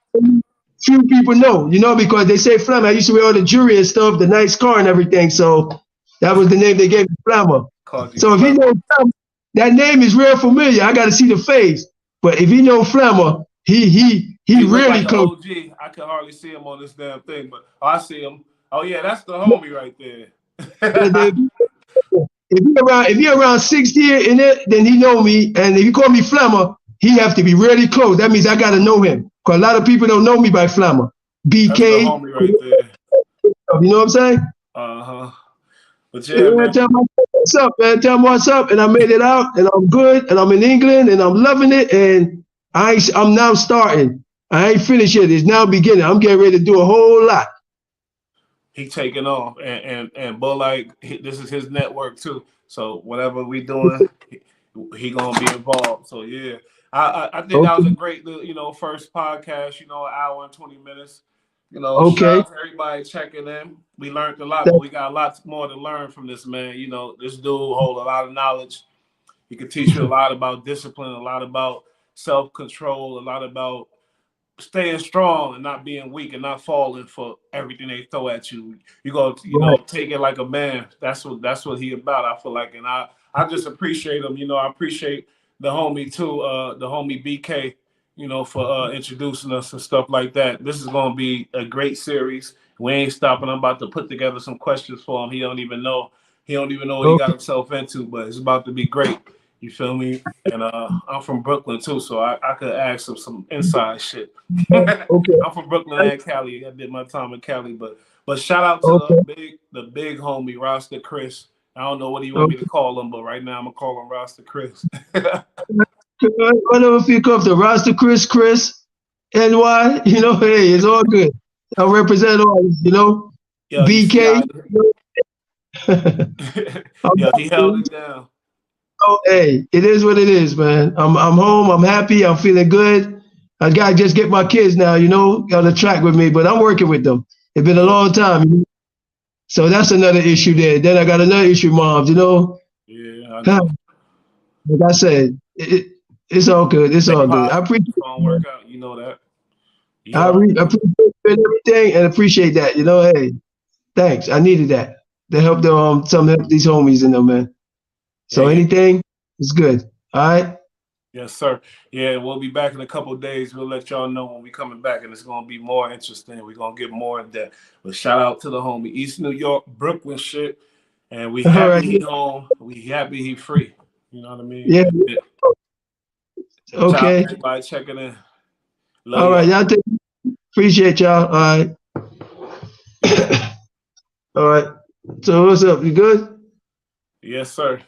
few people know, because they say Flammer. I used to wear all the jewelry and stuff, the nice car and everything. So that was the name they gave me, Flammer. So if he knows Flammer, that name is real familiar. I got to see the face. But if he knows Flammer, he really like close. OG. I can hardly see him on this damn thing, but I see him. Oh yeah, that's the homie right there. If he around 60 in it, then he know me. And if you call me Flammer, he have to be really close. That means I gotta know him. Because a lot of people don't know me by Flammer. BK. That's the homie right there. You know what I'm saying? But yeah, man. Tell me what's up, man. Tell me what's up. And I made it out, and I'm good, and I'm in England, and I'm loving it, and I'm now starting. I ain't finished yet. It's now beginning. I'm getting ready to do a whole lot. He taking off, and Bull, like, this is his network too. So whatever we doing, he gonna be involved. So yeah, I think that was a great, first podcast. An hour and 20 minutes. Shout out to everybody checking in. We learned a lot, but we got a lot more to learn from this man. This dude hold a lot of knowledge. He can teach you a lot about discipline, a lot about self-control, a lot about staying strong and not being weak and not falling for everything they throw at you. You go, take it like a man. That's what he about. I feel like, and I just appreciate him. I appreciate the homie too, the homie BK. For introducing us and stuff like that. This is gonna be a great series. We ain't stopping. I'm about to put together some questions for him. He don't even know he don't even know what he got Okay. himself into, but it's about to be great. You feel me? And I'm from Brooklyn too, so I could ask him some inside shit. Okay. I'm from Brooklyn and Cali. I did my time in Cali, but shout out to Okay. the big homie Rasta Chris. I don't know what you want me to Okay. call him, but right now I'm gonna call him Rasta Chris. Whatever if you come to Rasta Chris, NY, hey, it's all good. I represent all, Yo, you see BK. how I'm yo, he held happy. it down. Hey, it is what it is, man. I'm home. I'm happy. I'm feeling good. I gotta just get my kids now, on the track with me, but I'm working with them. It's been a Yeah, long time, so that's another issue there. Then I got another issue, moms. yeah, I know. Like I said, it's all good. It's Stay all good. I positive. appreciate It's gonna it. work out. You know that. You already know. Appreciate everything and appreciate that. Hey, thanks. I needed that to help help these homies in them, man. Yeah, So yeah. anything is good. All right. Yes, sir. Yeah, we'll be back in a couple of days. We'll let y'all know when we coming back, and it's gonna be more interesting. We're gonna get more in depth. But shout out to the homie, East New York, Brooklyn shit, and we All happy right. he home. We happy he free. You know what I mean? Yeah. Yeah. Shout out to Okay. everybody checking in. Love All right. y'all. Appreciate y'all. All right. All right. So what's up? You good? Yes, sir.